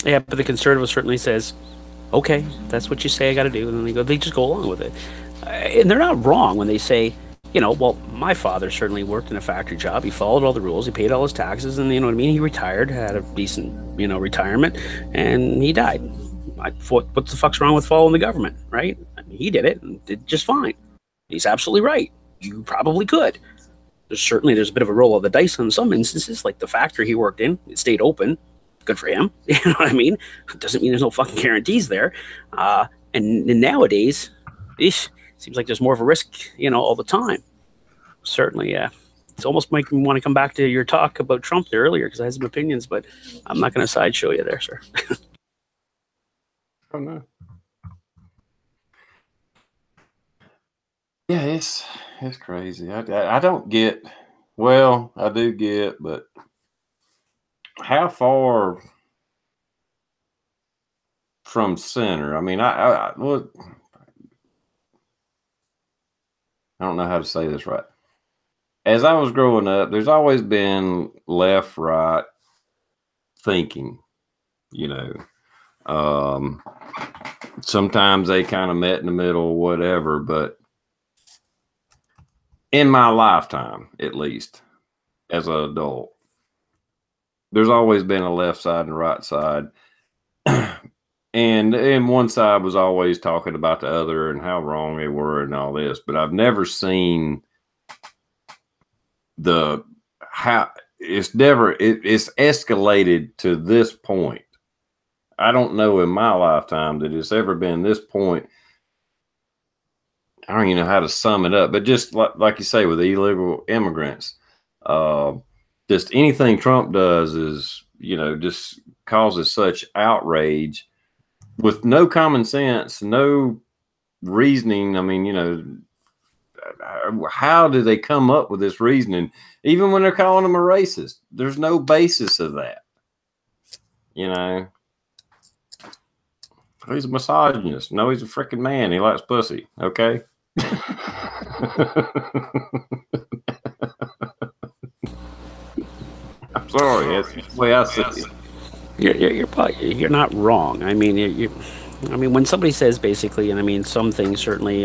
Yeah, but the conservative certainly says, okay, that's what you say I got to do. And then they just go along with it. And they're not wrong when they say, well, my father certainly worked in a factory job. He followed all the rules. He paid all his taxes. And you know what I mean? He retired, had a decent, retirement, and he died. What the fuck's wrong with following the government, right? I mean, he did it and did just fine. He's absolutely right. You probably could. There's a bit of a roll of the dice in some instances, like the factory he worked in. It stayed open. Good for him. You know what I mean? It doesn't mean there's no fucking guarantees there. And nowadays, seems like there's more of a risk, all the time. Certainly, yeah. It's almost making me want to come back to your talk about Trump there earlier because I had some opinions, but I'm not going to sideshow you there, sir. Oh, no. Yeah, it's crazy. I don't get, well, I do get, but how far from center? I mean, I don't know how to say this right. As I was growing up, there's always been left, right thinking, sometimes they kind of met in the middle, whatever, but in my lifetime, at least, as an adult, there's always been a left side and a right side. And one side was always talking about the other and how wrong they were and all this. But I've never seen it's escalated to this point. I don't know in my lifetime that it's ever been this point. I don't even know how to sum it up, but just like you say with the illegal immigrants, just anything Trump does is, just causes such outrage with no common sense, no reasoning. I mean, how do they come up with this reasoning? Even when they're calling him a racist, there's no basis of that. He's a misogynist. No, he's a freaking man. He likes pussy. Okay. I'm sorry. That's the way I see it. You're not wrong. I mean, when somebody says basically, and I mean, some things certainly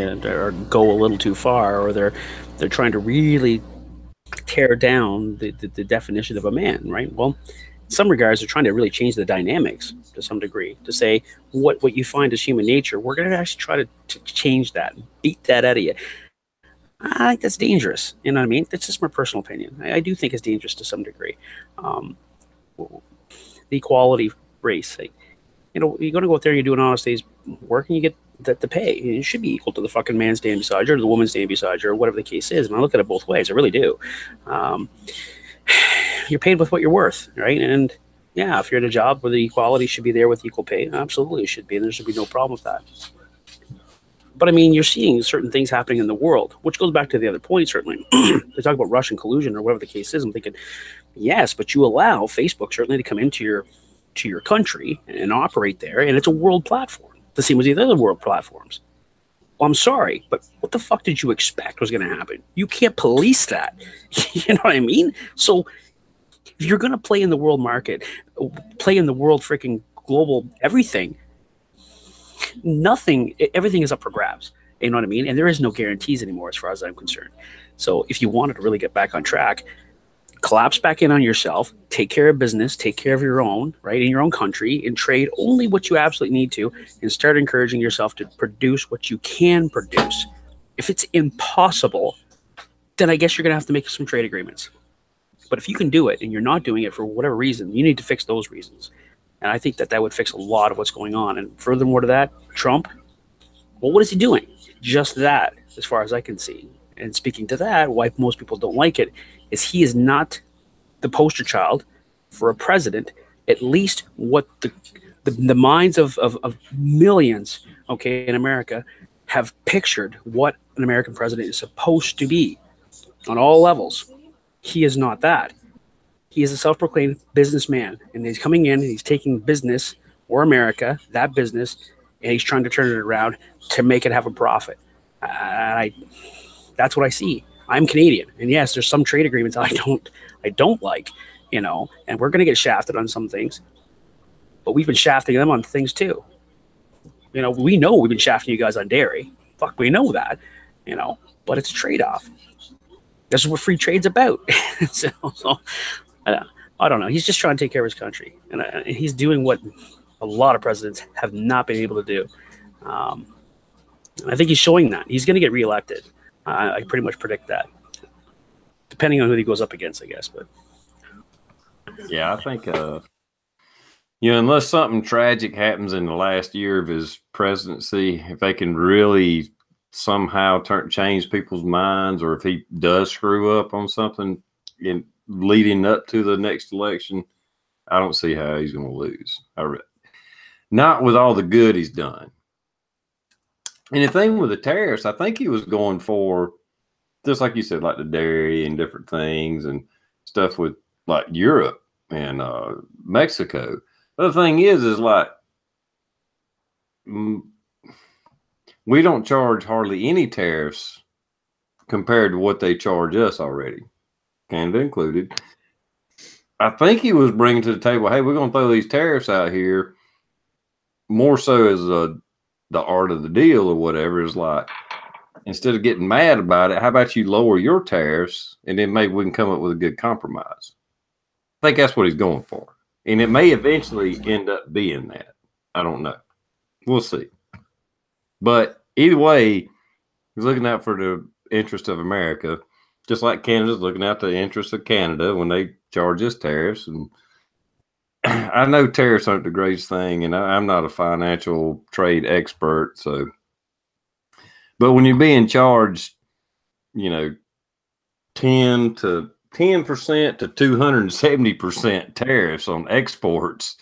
go a little too far, or they're trying to really tear down the definition of a man, right? Well, in some regards, they're trying to really change the dynamics to some degree, to say what you find as human nature, we're going to actually try to change that, beat that out of you. I think that's dangerous. You know what I mean? That's just my personal opinion. I do think it's dangerous to some degree. The equality race, you're going to go out there and you do an honest day's work and you get the pay. It should be equal to the fucking man standing beside you or the woman standing beside you or whatever the case is. And I look at it both ways. I really do. You're paid with what you're worth, right? And yeah, if you're at a job where the equality should be there with equal pay, absolutely it should be. And there should be no problem with that. But I mean, you're seeing certain things happening in the world, which goes back to the other point, certainly. They talk about Russian collusion or whatever the case is. I'm thinking, yes, but you allow Facebook certainly to come into your country and operate there, and it's a world platform, the same as the other world platforms. Well, I'm sorry, but what the fuck did you expect was going to happen? You can't police that. You know what I mean? So if you're going to play in the world market, play in the world freaking global everything, everything is up for grabs. You know what I mean? And there is no guarantees anymore as far as I'm concerned. So if you wanted to really get back on track, collapse back in on yourself, take care of business, take care of your own, right, in your own country, and trade only what you absolutely need to, and start encouraging yourself to produce what you can produce. If it's impossible, then I guess you're going to have to make some trade agreements. But if you can do it and you're not doing it for whatever reason, you need to fix those reasons. And I think that would fix a lot of what's going on. And furthermore to that, Trump, well, what is he doing? Just that, as far as I can see. And speaking to that, why most people don't like it is he is not the poster child for a president, at least what the minds of millions, okay, in America have pictured what an American president is supposed to be on all levels. He is not that. He is a self-proclaimed businessman, and he's coming in and he's taking business or America, that business, and he's trying to turn it around to make it have a profit. That's what I see. I'm Canadian, and yes, there's some trade agreements I don't like, and we're going to get shafted on some things. but we've been shafting them on things too. You know, we know we've been shafting you guys on dairy. Fuck, we know that. You know, but it's a trade-off. That's what free trade's about. so I don't know. He's just trying to take care of his country, and he's doing what a lot of presidents have not been able to do. I think he's showing that he's going to get reelected. I pretty much predict that, depending on who he goes up against, I guess. But yeah, I think you know, unless something tragic happens in the last year of his presidency, if they can really somehow change people's minds, or if he does screw up on something in leading up to the next election, I don't see how he's going to lose. Not with all the good he's done. And the thing with the tariffs, I think he was going for, just like you said, like the dairy and different things and stuff with like Europe and Mexico. But the thing is like, we don't charge hardly any tariffs compared to what they charge us already, Canada included. I think he was bringing to the table, hey, we're going to throw these tariffs out here more so as the art of the deal or whatever. Is like, instead of getting mad about it, how about you lower your tariffs and then maybe we can come up with a good compromise. I think that's what he's going for. And it may eventually end up being that. I don't know. We'll see. But either way, he's looking out for the interest of America, just like Canada's looking out the interest of Canada when they charge us tariffs. And I know tariffs aren't the greatest thing, and I'm not a financial trade expert. So, but when you're being charged, you know, 10% to 270% tariffs on exports,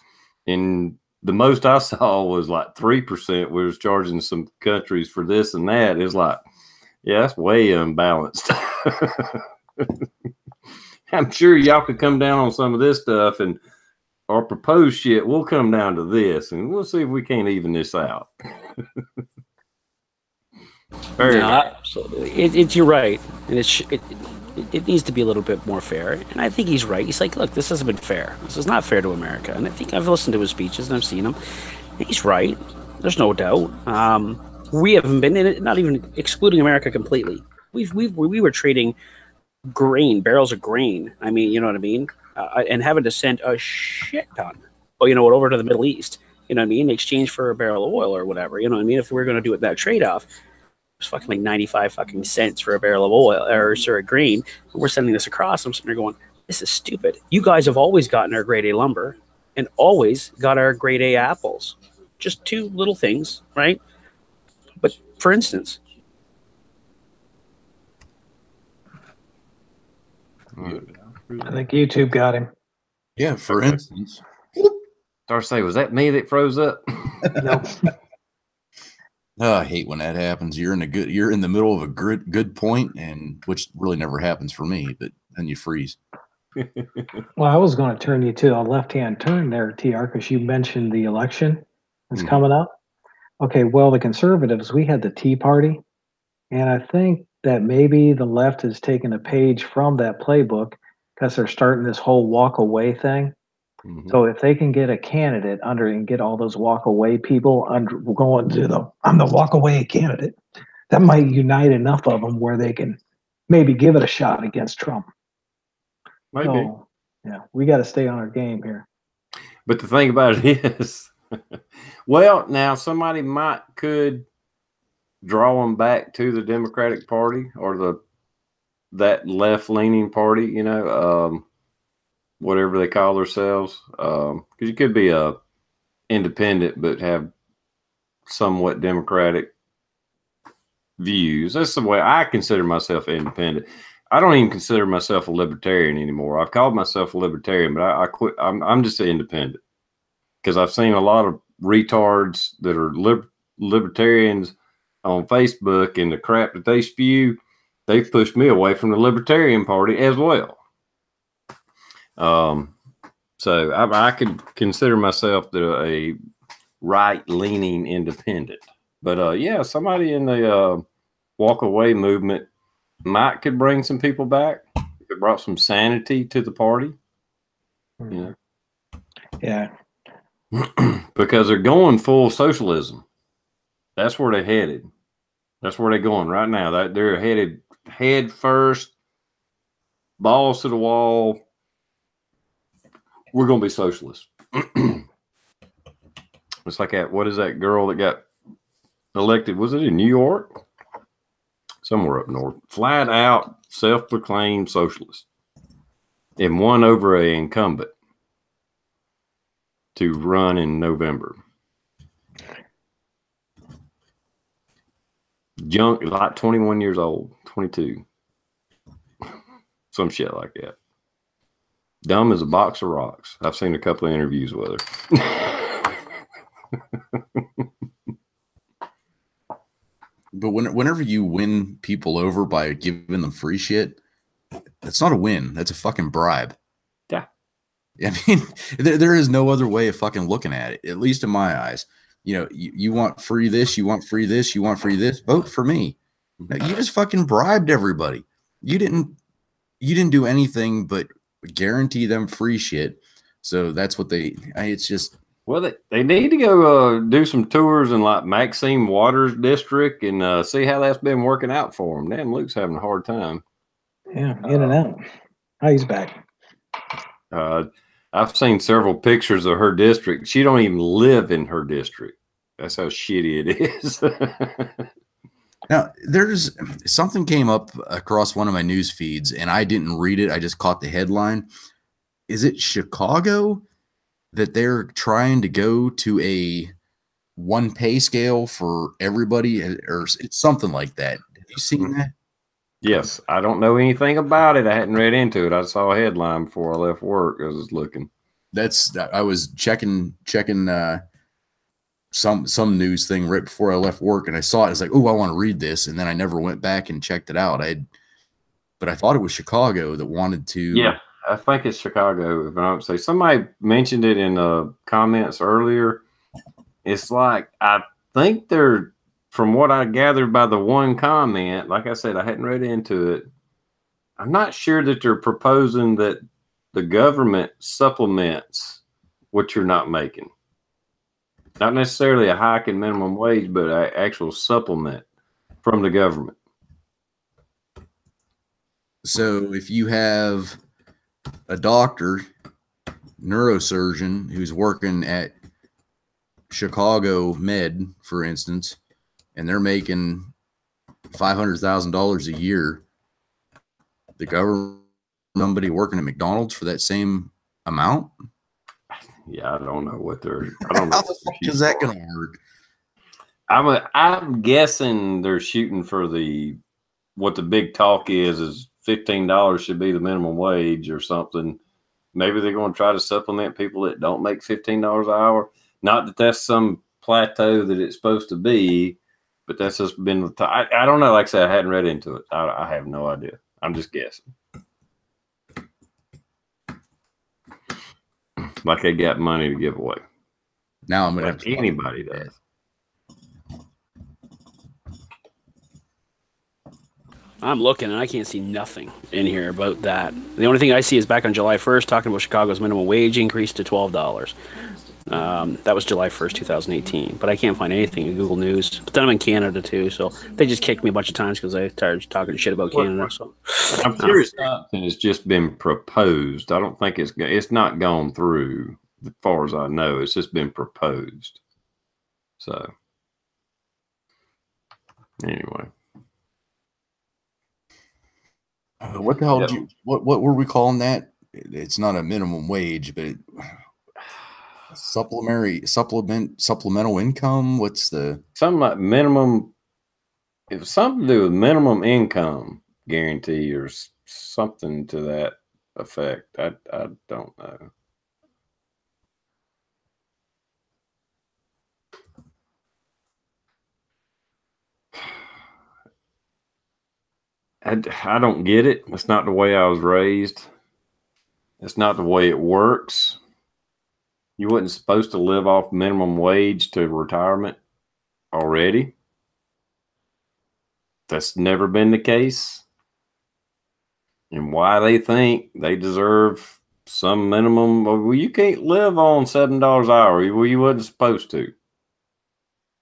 and the most I saw was like 3%. We was charging some countries for this and that. It's like, yeah, that's way unbalanced. I'm sure y'all could come down on some of this stuff, and our proposed shit, we'll come down to this, and we'll see if we can't even this out. Absolutely. You're right. And it needs to be a little bit more fair. And I think he's right. He's like, look, this hasn't been fair. This is not fair to America. And I think I've listened to his speeches and I've seen him. And he's right. There's no doubt. We haven't been in it, not even excluding America completely. We were trading grain, barrels of grain. I mean, you know what I mean? And having to send a shit ton, over to the Middle East, you know what I mean? In exchange for a barrel of oil or whatever, you know what I mean? If we're going to do that trade-off, it's fucking like 95 fucking cents for a barrel of oil or a grain. We're sending this across. I'm sitting there going, this is stupid. You guys have always gotten our grade A lumber and always got our grade A apples. Just two little things, right? But for instance, I think YouTube got him. Yeah, for instance. Darcy, was that me that froze up? Nope. Oh, I hate when that happens. You're in the middle of a good point, and which really never happens for me, but then you freeze. Well, I was going to turn you to a left-hand turn there, TR, because you mentioned the election that's coming up. Okay, well, the conservatives, we had the Tea Party, and I think that maybe the left has taken a page from that playbook because they're starting this whole walk away thing. So if they can get a candidate under and get all those walk away people under going to I'm the walk away candidate, that might unite enough of them where they can maybe give it a shot against Trump. Maybe. So, yeah, we got to stay on our game here. But the thing about it is, well, now somebody could draw them back to the Democratic Party or that left leaning party, whatever they call themselves, because you could be a independent but have somewhat democratic views. That's the way I consider myself independent. I don't even consider myself a libertarian anymore. I've called myself a libertarian, but I quit. I'm just an independent because I've seen a lot of retards that are libertarians on Facebook, and the crap that they spew, they've pushed me away from the Libertarian Party as well. So I could consider myself a right-leaning independent, but yeah, somebody in the walk away movement could bring some people back. It brought some sanity to the party. Yeah. because they're going full socialism. That's where they're headed. That's where they're going right now. They're headed head first, balls to the wall. We're going to be socialists. It's like that. What is that girl that got elected? Was it in New York? Somewhere up north. Flat out self-proclaimed socialist. And won over an incumbent to run in November. Young, like 21 years old, 22. Some shit like that. Dumb as a box of rocks. I've seen a couple of interviews with her. But whenever you win people over by giving them free shit, that's not a win. That's a fucking bribe. Yeah. I mean, there is no other way of fucking looking at it, at least in my eyes. You know, you want free this, you want free this, you want free this, vote for me. No, you just fucking bribed everybody. You didn't do anything but guarantee them free shit. So that's what it's just. Well, they need to go do some tours in like Maxine Waters District and see how that's been working out for them. Damn, Luke's having a hard time. Yeah, in and out. Oh, he's back. I've seen several pictures of her district. She don't even live in her district. That's how shitty it is. Now, there's something came up across one of my news feeds, and I didn't read it. I just caught the headline. Is it Chicago that they're trying to go to a one pay scale for everybody, or it's something like that? Have you seen that? Yes, I don't know anything about it. I hadn't read into it. I saw a headline before I left work. I was looking. I was checking some news thing right before I left work, and I saw it. I was like, oh, I want to read this, and then I never went back and checked it out. But I thought it was Chicago that wanted to. Yeah, I think it's Chicago. If I don't say, somebody mentioned it in the comments earlier. It's like, I think they're, from what I gathered by the one comment, like I said, I hadn't read into it. I'm not sure that they're proposing that the government supplements what you're not making. Not necessarily a hike in minimum wage, but an actual supplement from the government. So if you have a doctor, neurosurgeon, who's working at Chicago Med, for instance, and they're making $500,000 a year, the government, somebody working at McDonald's for that same amount? Yeah, I don't know what they're. I don't know. How the fuck is that going to work? I'm guessing they're shooting for what the big talk is $15 should be the minimum wage or something. Maybe they're going to try to supplement people that don't make $15 an hour. Not that that's some plateau that it's supposed to be, but that's just been. I don't know. Like I said, I hadn't read into it. I have no idea. I'm just guessing. Like they got money to give away. Now I'm going to Like have to. anybody does. I'm looking and I can't see nothing in here about that. The only thing I see is back on July 1st talking about Chicago's minimum wage increase to $12. That was July 1st, 2018. But I can't find anything in Google News. But then I'm in Canada too, so they just kicked me a bunch of times because I started talking shit about Canada. So I'm curious. Something has just been proposed. I don't think it's not gone through, as far as I know. It's just been proposed. So anyway. What the hell did you? What were we calling that? It's not a minimum wage, but supplemental income. What's the something like minimum? It was something to do with minimum income guarantee or something to that effect. I don't know. I don't get it. It's not the way I was raised. It's not the way it works. You wasn't supposed to live off minimum wage to retirement already. That's never been the case. And why they think they deserve some minimum. Well, you can't live on $7 an hour. Well, you wasn't supposed to.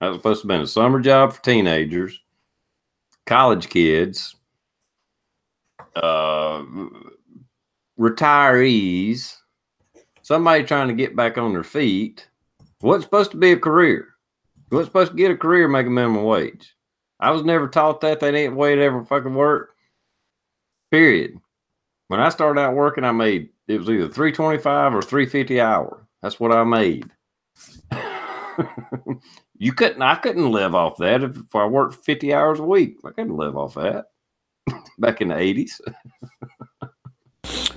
That was supposed to have been a summer job for teenagers, college kids, retirees, somebody trying to get back on their feet. What's supposed to be a career? You wasn't supposed to get a career making minimum wage. I was never taught that. That ain't the way it ever fucking worked. Period. When I started out working, I made, it was either $3.25 or $3.50 an hour. That's what I made. I couldn't live off that if I worked 50 hours a week. I couldn't live off that back in the 80s.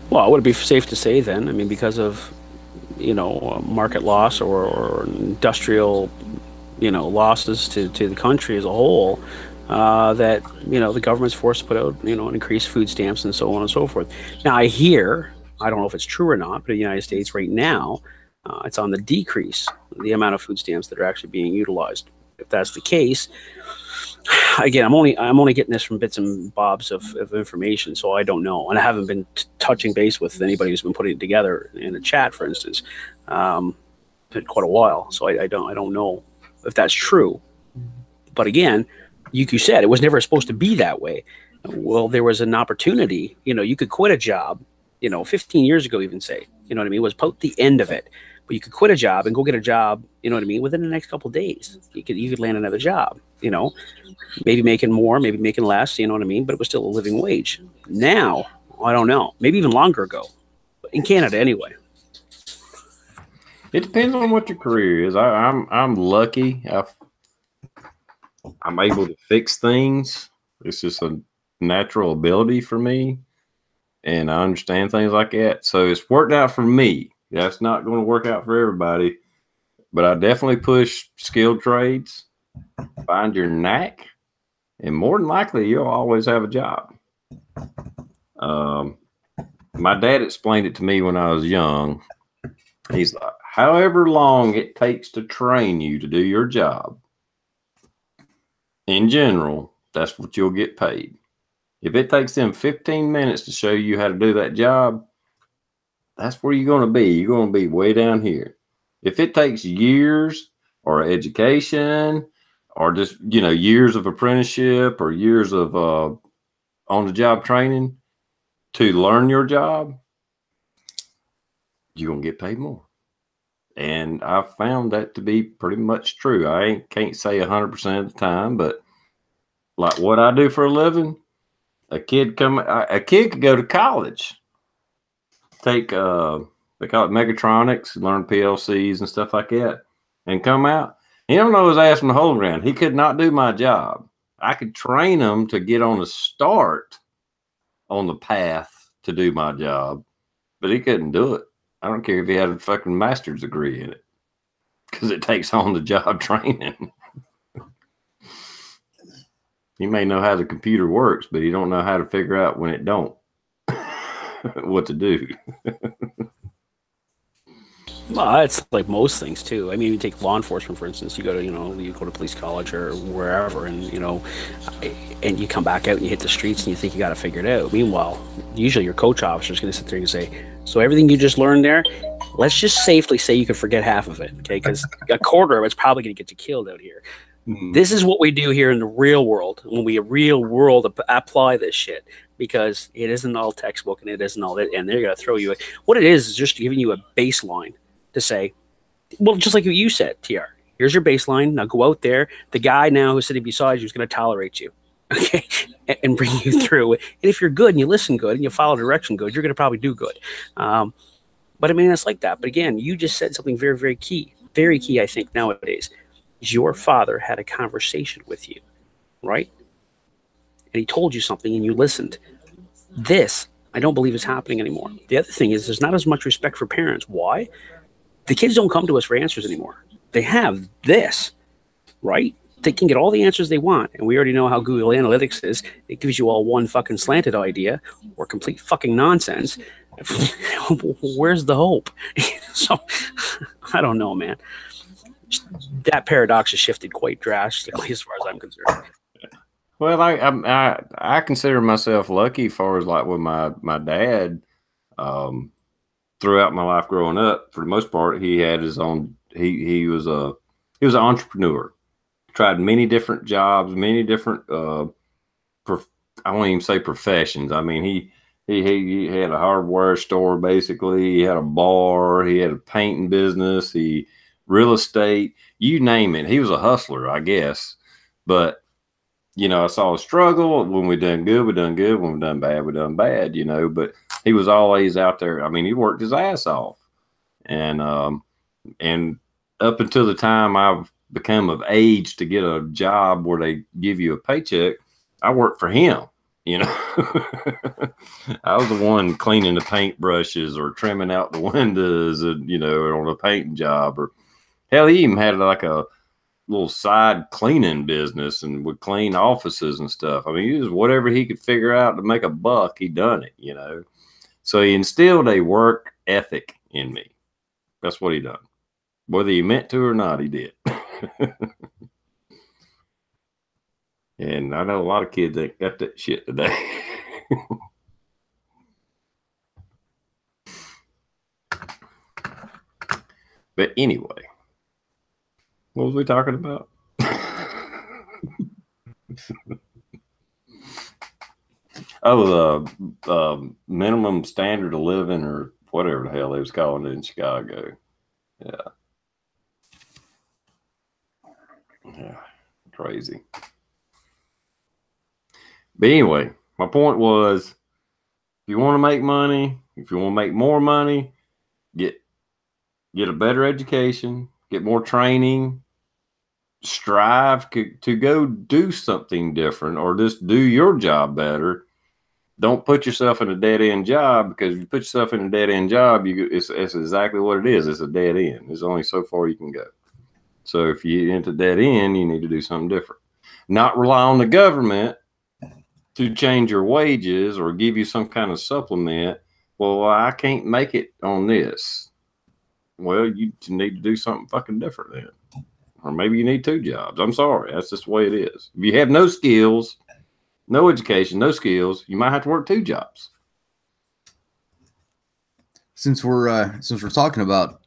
Well, would it be safe to say then, I mean, because of, market loss or industrial, losses to the country as a whole, that, the government's forced to put out, increased food stamps and so on and so forth. Now, I don't know if it's true or not, but in the United States right now, it's on the decrease, the amount of food stamps that are actually being utilized. If that's the case, again, I'm only getting this from bits and bobs of information, so I don't know, and I haven't been touching base with anybody who's been putting it together in a chat, for instance, in quite a while. So I don't know if that's true. But again, you said it was never supposed to be that way. Well, there was an opportunity. You could quit a job. 15 years ago, even say, what I mean, was about the end of it. But you could quit a job and go get a job, within the next couple of days. You could land another job, maybe making more, maybe making less, but it was still a living wage. Now, I don't know, maybe even longer ago, in Canada anyway. It depends on what your career is. I'm lucky. I'm able to fix things. It's just a natural ability for me, and I understand things like that. So it's worked out for me. That's not going to work out for everybody, but I definitely push skilled trades. Find your knack, and more than likely, you'll always have a job. My dad explained it to me when I was young. He's like, however long it takes to train you to do your job, in general, that's what you'll get paid. If it takes them 15 minutes to show you how to do that job, that's where you're going to be. You're going to be way down here. If it takes years or education or just, years of apprenticeship or years of on-the-job training to learn your job, you're going to get paid more. And I found that to be pretty much true. I can't say 100% of the time, but like what I do for a living, a kid could go to college, take they call it mechatronics, learn PLCs and stuff like that, and come out. He don't know his ass from the hole ground. He could not do my job. I could train him to get on the start on the path to do my job, but he couldn't do it. I don't care if he had a fucking master's degree in it, because it takes on the job training. He may know how the computer works, but he don't know how to figure out when it don't what to do. Well, it's like most things too. I mean, you take law enforcement, for instance. You go to, you go to police college or wherever, and and you come back out and you hit the streets and you think you got to figure it out. Meanwhile, usually your coach officer is going to sit there and say, "So everything you just learned there, let's just safely say you can forget half of it, okay? Because a quarter of it's probably going to get you killed out here." This is what we do here in the real world when we real world apply this shit, because it isn't all textbook and it isn't all that, and they're going to throw you. What it is just giving you a baseline to say, well, just like what you said, TR, here's your baseline. Now go out there. The guy now who's sitting beside you is going to tolerate you, okay, and bring you through. And if you're good and you listen good and you follow direction good, you're going to probably do good. But I mean, it's like that. But again, you just said something very, very key, I think, nowadays. Your father had a conversation with you, right? And he told you something and you listened. This, I don't believe, is happening anymore. The other thing is there's not as much respect for parents. Why? The kids don't come to us for answers anymore. They have this, right? They can get all the answers they want. And we already know how Google Analytics is. It gives you all one fucking slanted idea or complete fucking nonsense. Where's the hope? So, I don't know, man. That paradox has shifted quite drastically as far as I'm concerned. Well, I consider myself lucky as far as like with my dad. throughout my life growing up, for the most part, he had his own. He was an entrepreneur. Tried many different jobs, many different. I won't even say professions. I mean, he had a hardware store basically. He had a bar. He had a painting business. He real estate. You name it. He was a hustler, I guess. But you know, I saw a struggle. When we done good, we done good. When we done bad, we done bad. You know, but he was always out there. I mean, he worked his ass off, and up until the time I've become of age to get a job where they give you a paycheck, I worked for him. You know, I was the one cleaning the paintbrushes or trimming out the windows, and you know, on a painting job, or hell, he even had like a little side cleaning business and would clean offices and stuff. I mean, he was whatever he could figure out to make a buck, he done it, you know. So he instilled a work ethic in me. That's what he done. Whether he meant to or not, he did. And I know a lot of kids ain't got that shit today. But anyway, what was we talking about? Oh, the minimum standard of living, or whatever the hell they was calling it in Chicago. Yeah. Yeah. Crazy. But anyway, my point was, if you want to make money, if you want to make more money, get a better education, get more training, strive to go do something different, or just do your job better. Don't put yourself in a dead-end job, because if you put yourself in a dead-end job, it's exactly what it is. It's a dead end. There's only so far you can go. So if you enter dead end, you need to do something different. Not rely on the government to change your wages or give you some kind of supplement. Well, I can't make it on this. Well, you need to do something fucking different then. Or maybe you need 2 jobs. I'm sorry. That's just the way it is. If you have no skills, no education, no skills, you might have to work 2 jobs. Since we're talking about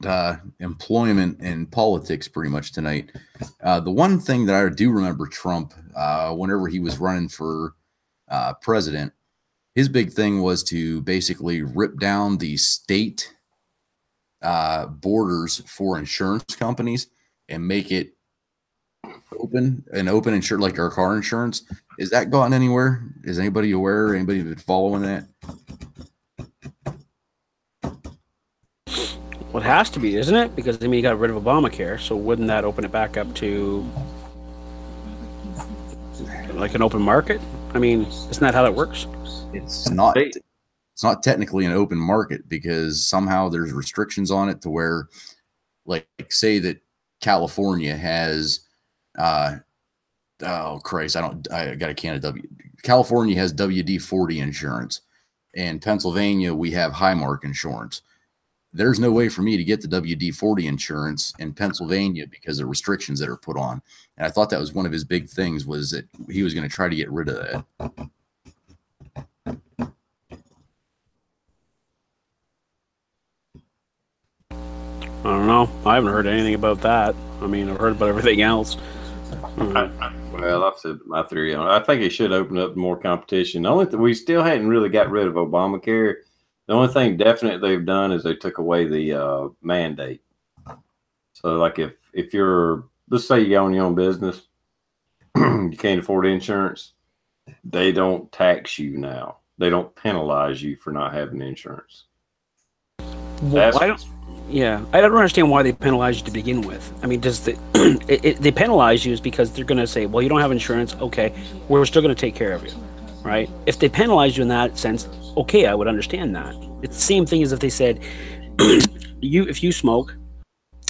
employment and politics pretty much tonight, the one thing that I do remember Trump, whenever he was running for president, his big thing was to basically rip down the state borders for insurance companies and make it open insurance, like our car insurance. Is that gotten anywhere? Is anybody aware? Anybody been following that? Well, it has to be, isn't it? Because I mean, you got rid of Obamacare, so wouldn't that open it back up to like an open market? I mean, isn't that how that works? It's not. It's not technically an open market, because somehow there's restrictions on it to where, like say that California has, oh Christ, I got a can of California has WD-40 insurance, and Pennsylvania we have Highmark insurance. There's no way for me to get the WD-40 insurance in Pennsylvania because of restrictions that are put on. And I thought that was one of his big things, was that he was going to try to get rid of that. I don't know. I haven't heard anything about that. I mean, I've heard about everything else. Well, I've said my theory on it. I think it should open up more competition. The only we still hadn't really got rid of Obamacare. The only thing definite they've done is they took away the mandate. So, like if you're, let's say you own your own business, you can't afford insurance, they don't tax you now. They don't penalize you for not having insurance. Well, I don't understand why they penalize you to begin with. I mean, does they penalize you is because they're going to say, well, you don't have insurance. Okay, we're still going to take care of you, right? If they penalize you in that sense, okay, I would understand that. It's the same thing as if they said, if you smoke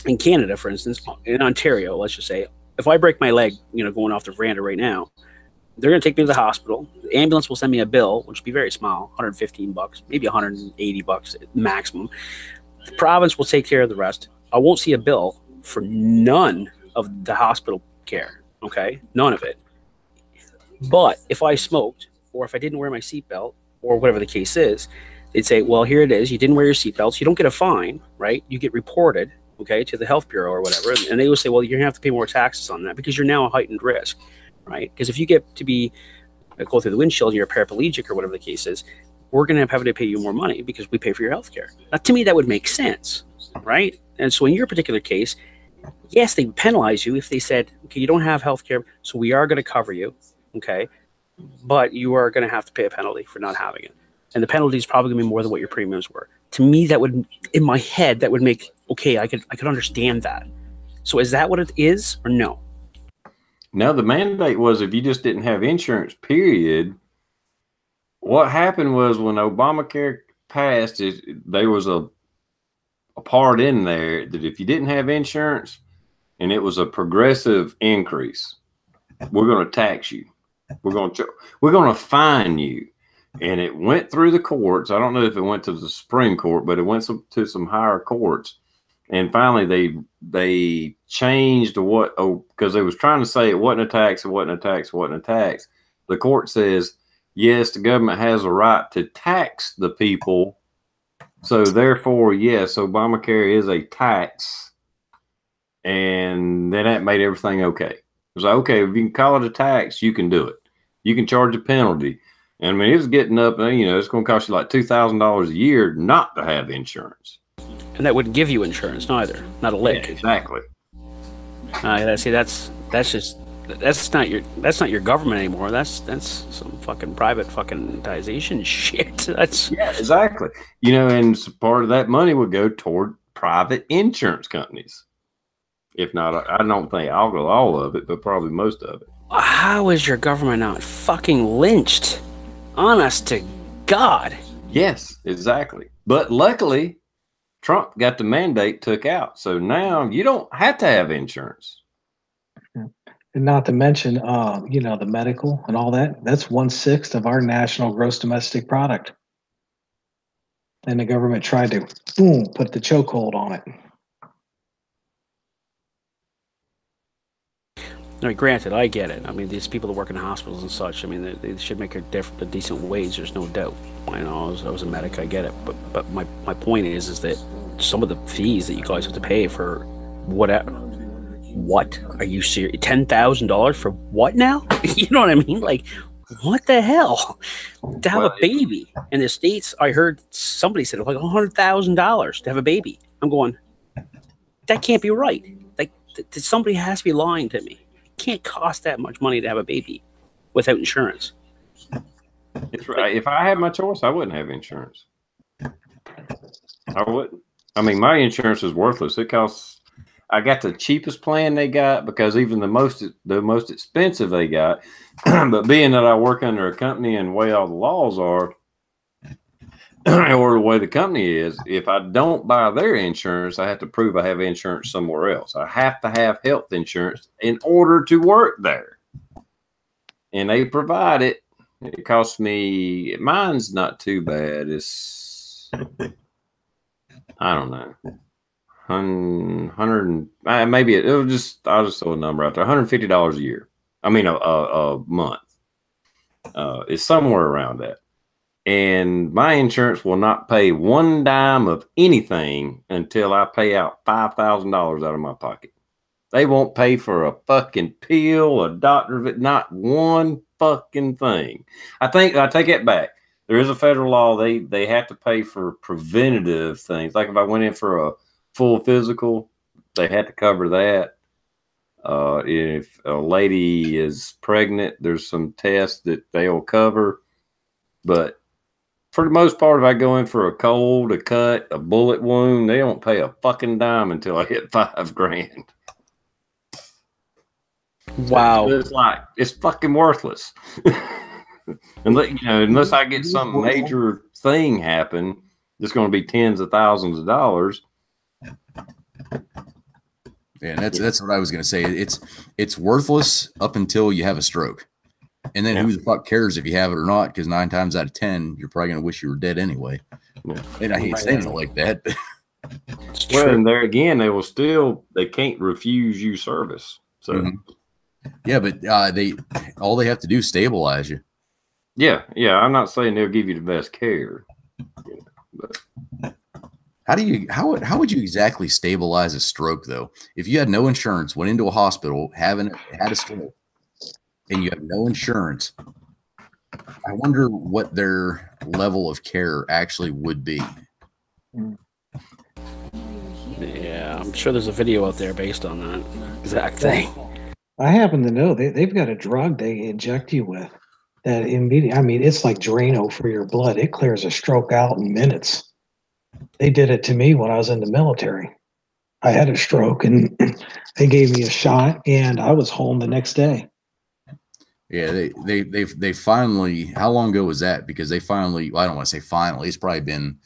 in Canada, for instance, in Ontario, let's just say, if I break my leg, going off the veranda right now, they're going to take me to the hospital. The ambulance will send me a bill, which will be very small, $115, maybe $180 maximum. The province will take care of the rest. I won't see a bill for none of the hospital care. Okay, none of it. But if I smoked, or if I didn't wear my seatbelt, or whatever the case is, they'd say, well, here it is. You didn't wear your seatbelts. You don't get a fine, right? You get reported, okay, to the health bureau or whatever. And they would say, well, you're going to have to pay more taxes on that because you're now a heightened risk, right? Because if you get to be go through the windshield and you're a paraplegic or whatever the case is, we're going to have to pay you more money because we pay for your health care. Now, to me, that would make sense, right? And so in your particular case, yes, they would penalize you if they said, okay, you don't have health care, so we are going to cover you, okay, but you are going to have to pay a penalty for not having it. And the penalty is probably going to be more than what your premiums were. To me, that would, in my head, that would make, okay, I could understand that. So is that what it is or no? No, the mandate was if you just didn't have insurance, period. What happened was when Obamacare passed, there was a part in there that if you didn't have insurance and it was a progressive increase, we're going to tax you. We're going to fine you. And it went through the courts. I don't know if it went to the Supreme Court, but it went to some higher courts. And finally, they changed because they was trying to say it wasn't a tax, it wasn't a tax, it wasn't a tax. The court says, yes, the government has a right to tax the people. So therefore, yes, Obamacare is a tax. And then that made everything okay. It was like, okay, if you can call it a tax, you can do it. You can charge a penalty. And I mean, it was getting up, it's going to cost you like $2,000 a year not to have insurance. And that wouldn't give you insurance neither, not a lick. Yeah, exactly. See, that's not your government anymore. That's some fucking private fuckingization shit. That's exactly. And part of that money would go toward private insurance companies. If not, I don't think I'll go all of it, but probably most of it. How is your government not fucking lynched? Honest to God. Yes, exactly. But luckily, Trump got the mandate took out. So now you don't have to have insurance. And not to mention, the medical and all that, that's 1/6 of our national gross domestic product. And the government tried to, put the chokehold on it. I mean, granted, I get it. I mean, these people that work in hospitals and such, I mean, they should make a decent wage. There's no doubt. I was a medic. I get it. But my point is that some of the fees that you guys have to pay for whatever. What are you serious? $10,000 for what now? You know what I mean? Like, what the hell? To have a baby in the States, I heard somebody said like $100,000 to have a baby. I'm going, that can't be right. Like, somebody has to be lying to me. It can't cost that much money to have a baby without insurance. It's right. If I had my choice, I wouldn't have insurance. I wouldn't. I mean, my insurance is worthless. It costs. I got the cheapest plan they got because even the most expensive they got. But being that I work under a company and the way all the laws are, or the way the company is, if I don't buy their insurance, I have to prove I have insurance somewhere else. I have to have health insurance in order to work there. And they provide it. It costs me, mine's not too bad. It's, I don't know. 100 maybe I'll just throw a number out there. $150 a year. I mean a month. It's somewhere around that. And my insurance will not pay one dime of anything until I pay out $5,000 out of my pocket. They won't pay for a fucking pill, a doctor, not one fucking thing. I take it back. There is a federal law. They have to pay for preventative things. Like if I went in for a full physical, they had to cover that. If a lady is pregnant, there's some tests that they'll cover. But for the most part, if I go in for a cold, a cut, a bullet wound, they don't pay a fucking dime until I hit $5,000. Wow. It's fucking worthless. Unless I get some major thing happen, it's going to be tens of thousands of dollars. Yeah, and that's what I was going to say. It's worthless up until you have a stroke. And then who the fuck cares if you have it or not? Because 9 times out of 10, you're probably going to wish you were dead anyway. Yeah. And I hate saying it like that. Well, and there again, they can't refuse you service. So, yeah, but all they have to do is stabilize you. Yeah. I'm not saying they'll give you the best care. But How would you exactly stabilize a stroke though? If you had no insurance, went into a hospital, had a stroke, and you have no insurance, I wonder what their level of care actually would be. Yeah, I'm sure there's a video out there based on that exact thing. I happen to know they've got a drug they inject you with that immediately. I mean, it's like Drano for your blood. It clears a stroke out in minutes. They did it to me when I was in the military. I had a stroke and they gave me a shot and I was home the next day. Yeah, they finally, how long ago was that? Because they finally, well, I don't want to say finally, it's probably been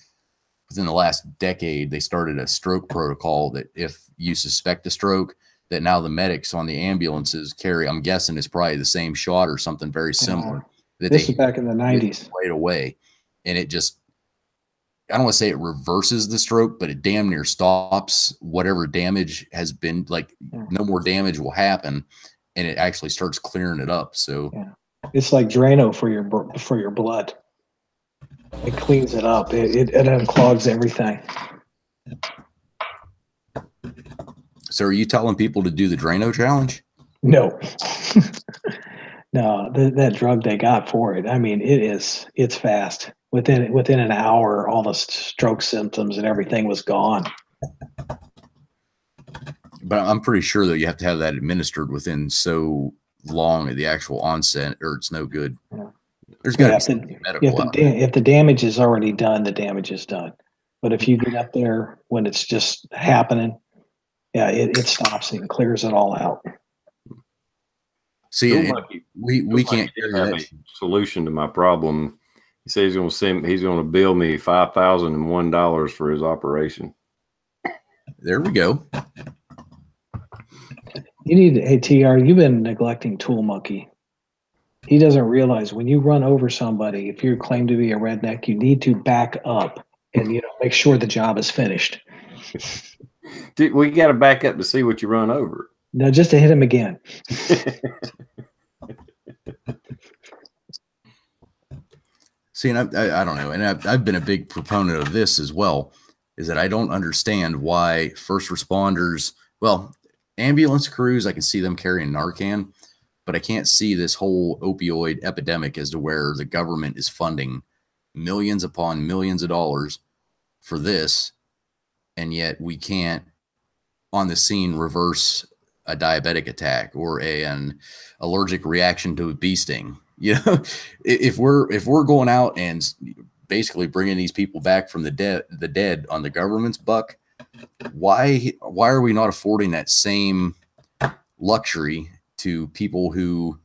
within the last decade, they started a stroke protocol that if you suspect a stroke, that now the medics on the ambulances carry, I'm guessing it's probably the same shot or something very similar. That This is back in the 90s. Right away. And it just, I don't want to say it reverses the stroke, but it damn near stops whatever damage has been, like no more damage will happen. And it actually starts clearing it up. So it's like Drano for your blood. It cleans it up. It unclogs everything. So are you telling people to do the Drano challenge? No. No, that drug they got for it. I mean, it's fast. Within an hour, all the stroke symptoms and everything was gone. But I'm pretty sure though you have to have that administered within so long of the actual onset, or it's no good. Yeah. There's got to be medical. If the damage is already done, the damage is done. But if you get up there when it's just happening, yeah, it stops and clears it all out. See, we can't have a solution to my problem. He says he's going to bill me $5,001 for his operation. There we go. You need, hey TR, you've been neglecting Tool Monkey. He doesn't realize when you run over somebody, if you claim to be a redneck, you need to back up and make sure the job is finished. Dude, we got to back up to see what you run over. No, just to hit him again. See, and I don't know, and I've been a big proponent of this as well, is that I don't understand why first responders, well, ambulance crews, I can see them carrying Narcan, but I can't see this whole opioid epidemic as to where the government is funding millions upon millions of dollars for this, and yet we can't on the scene reverse a diabetic attack or an allergic reaction to a bee sting. You know, if we're going out and basically bringing these people back from the dead on the government's buck, why are we not affording that same luxury to people who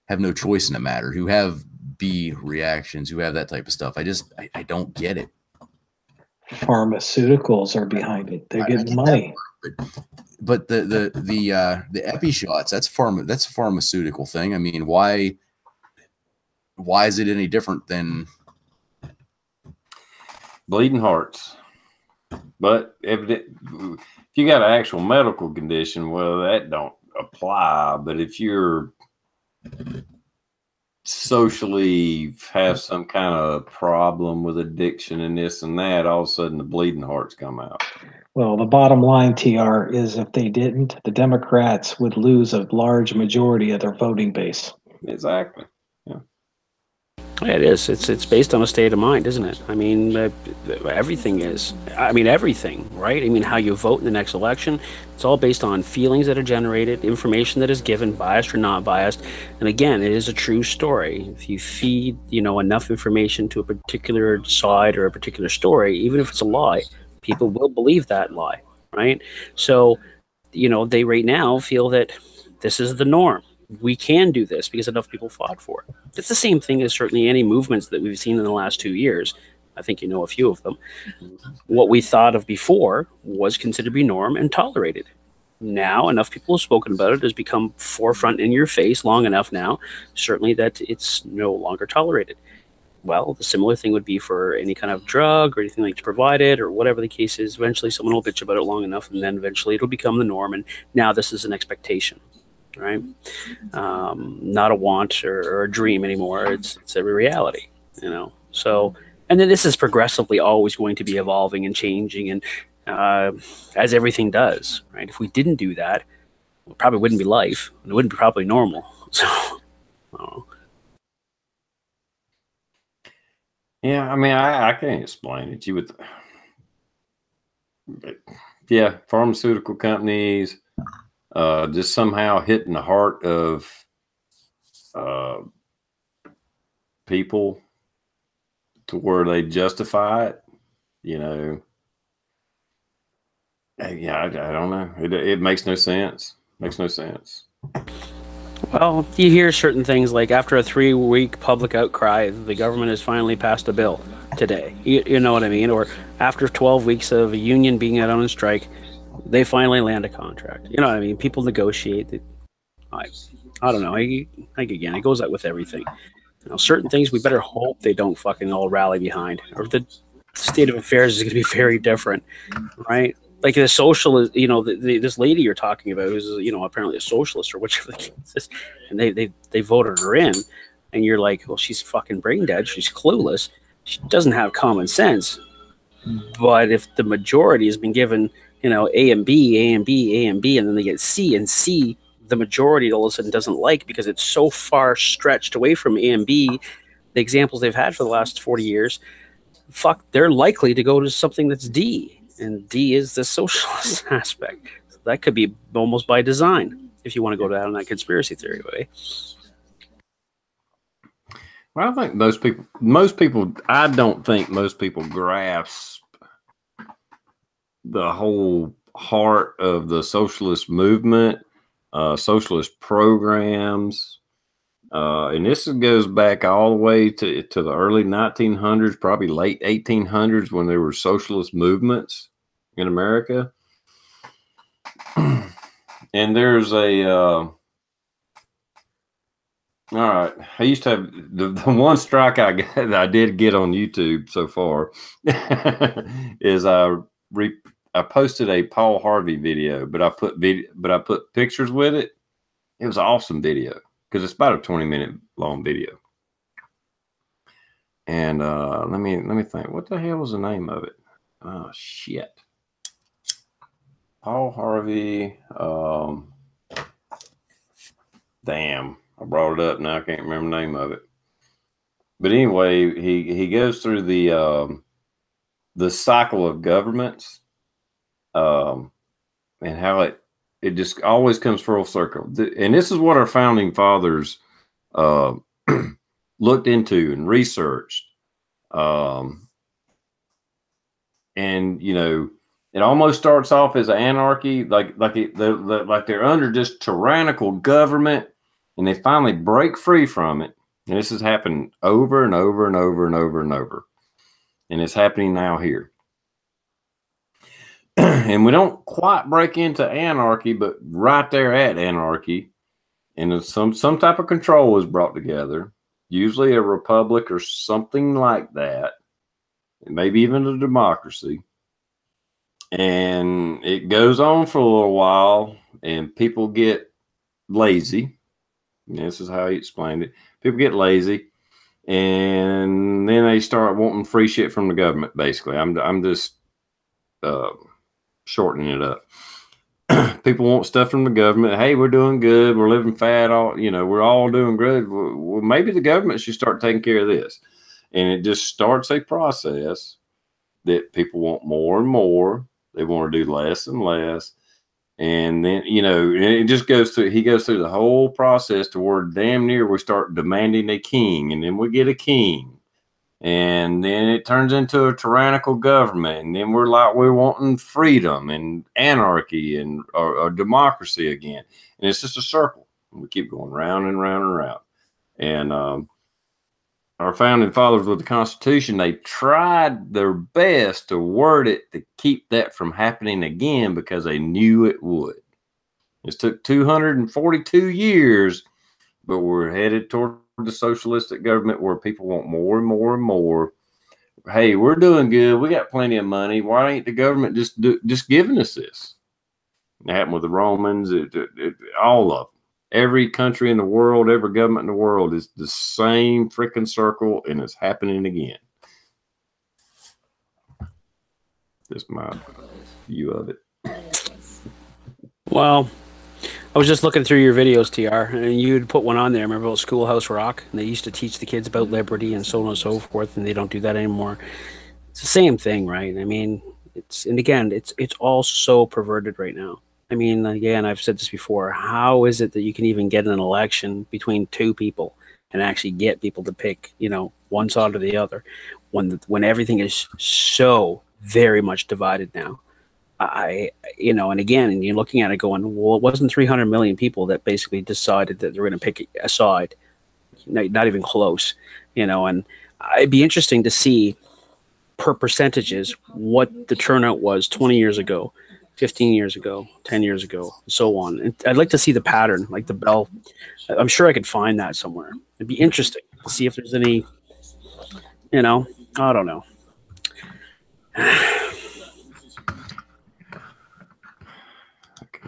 have no choice in the matter, who have bee reactions, who have that type of stuff? I don't get it. Pharmaceuticals are behind it. They're getting money. But the epi shots, that's a pharmaceutical thing. I mean, why is it any different than bleeding hearts? But if you got an actual medical condition, well, that don't apply. But if you're socially have some kind of problem with addiction and this and that, all of a sudden the bleeding hearts come out. Well, the bottom line, TR, is if they didn't, the Democrats would lose a large majority of their voting base. Exactly. Yeah. It is. It's based on a state of mind, isn't it? I mean, everything is. I mean, everything, right? I mean, how you vote in the next election, it's all based on feelings that are generated, information that is given, biased or not biased. And again, it is a true story. If you feed, enough information to a particular side or a particular story, even if it's a lie, people will believe that lie, right? So, they right now feel that this is the norm. We can do this because enough people fought for it. It's the same thing as certainly any movements that we've seen in the last 2 years. I think you know a few of them. What we thought of before was considered to be norm and tolerated. Now, enough people have spoken about it. It has become forefront in your face long enough now, certainly, that it's no longer tolerated. Well, the similar thing would be for any kind of drug or anything like to provide it or whatever the case is. Eventually, someone will bitch about it long enough, and then eventually it'll become the norm. And now this is an expectation. Right? Not a want or a dream anymore. It's a reality, So And then this is progressively always going to be evolving and changing, and as everything does, right? If we didn't do that, it probably wouldn't be life. It wouldn't be probably normal. So, I don't know. Yeah, I mean, I can't explain it. You would, yeah, pharmaceutical companies just somehow hitting the heart of people to where they justify it. You know, yeah, I don't know. It makes no sense. Makes no sense. Well, you hear certain things like after a 3-week public outcry, the government has finally passed a bill today. You know what I mean? Or after 12 weeks of a union being out on a strike, they finally land a contract. You know what I mean? People negotiate. I don't know. Like again, it goes out with everything. You know, certain things we better hope they don't fucking all rally behind, or the state of affairs is going to be very different, right? Like the socialist, you know, this lady you're talking about, who's, you know, apparently a socialist or whichever the case is, and they voted her in, and you're like, well, she's fucking brain dead, she's clueless, she doesn't have common sense. But if the majority has been given, you know, A and B, A and B, A and B, and then they get C, and C, the majority all of a sudden doesn't like because it's so far stretched away from A and B, the examples they've had for the last 40 years, fuck, they're likely to go to something that's D. And D is the socialist aspect. So that could be almost by design, if you want to go down that conspiracy theory way. Well, I think I don't think most people grasp the whole heart of the socialist movement, socialist programs. And this goes back all the way to the early 1900s, probably late 1800s, when there were socialist movements in America. And there's all right, I used to have the one strike I did get on YouTube so far is I posted a Paul Harvey video, but I put pictures with it. It was an awesome video, because it's about a 20-minute long video. And let me think. What the hell was the name of it? Oh shit. Paul Harvey. Damn, I brought it up now. I can't remember the name of it. But anyway, he goes through the cycle of governments, and how it just always comes full circle. And this is what our founding fathers looked into and researched. And, you know, it almost starts off as anarchy, like they're under just tyrannical government, and they finally break free from it. And this has happened over and over and over and over and over. And it's happening now here. And we don't quite break into anarchy, but right there at anarchy, and some type of control is brought together, usually a republic or something like that, maybe even a democracy. And it goes on for a little while, and people get lazy. And this is how he explained it. People get lazy, and then they start wanting free shit from the government. Basically, I'm just shortening it up. People want stuff from the government. Hey, we're doing good. We're living fat. We're all doing good. Well, maybe the government should start taking care of this. And it just starts a process that people want more and more. They want to do less and less. And then, and it just he goes through the whole process to where damn near we start demanding a king, and then we get a king. And then it turns into a tyrannical government. And then we're wanting freedom and anarchy and or democracy again. And it's just a circle. And we keep going round and round and round. And our founding fathers with the Constitution, they tried their best to word it to keep that from happening again, because they knew it would. It took 242 years, but we're headed toward the socialistic government where people want more and more and more. Hey, we're doing good. We got plenty of money. Why ain't the government just giving us this? It happened with the Romans. All of them. Every country in the world, every government in the world is the same freaking circle, and it's happening again. Just my view of it. Well, I was just looking through your videos, TR, and you'd put one on there. Remember about Schoolhouse Rock? And they used to teach the kids about liberty and so on and so forth, and they don't do that anymore. It's the same thing, right? I mean, it's all so perverted right now. I mean, again, I've said this before. How is it that you can even get an election between two people and actually get people to pick, one side or the other, when everything is so very much divided now? And again, and you're looking at it going, well, it wasn't 300 million people that basically decided that they're going to pick a side, not even close, and it'd be interesting to see per percentages what the turnout was 20 years ago, 15 years ago, 10 years ago, and so on. And I'd like to see the pattern, like the bell. I'm sure I could find that somewhere. It'd be interesting to see if there's any, I don't know.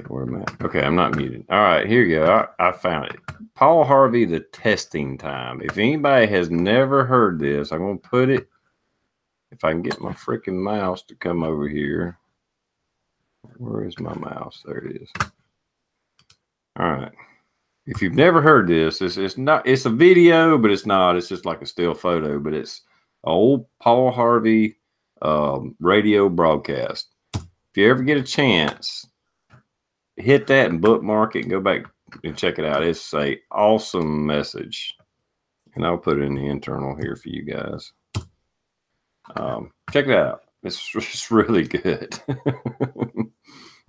Where am I? Okay, I'm not muted. All right, here you go. I found it. Paul Harvey, The Testing Time. If anybody has never heard this, I'm going to put it, if I can get my freaking mouse to come over here. Where is my mouse? There it is. All right. If you've never heard this, it's a video, but it's not. It's just like a still photo, but it's old Paul Harvey radio broadcast. If you ever get a chance, hit that and bookmark it and go back and check it out. It's a awesome message. And I'll put it in the internal here for you guys. Check it out. It's really good.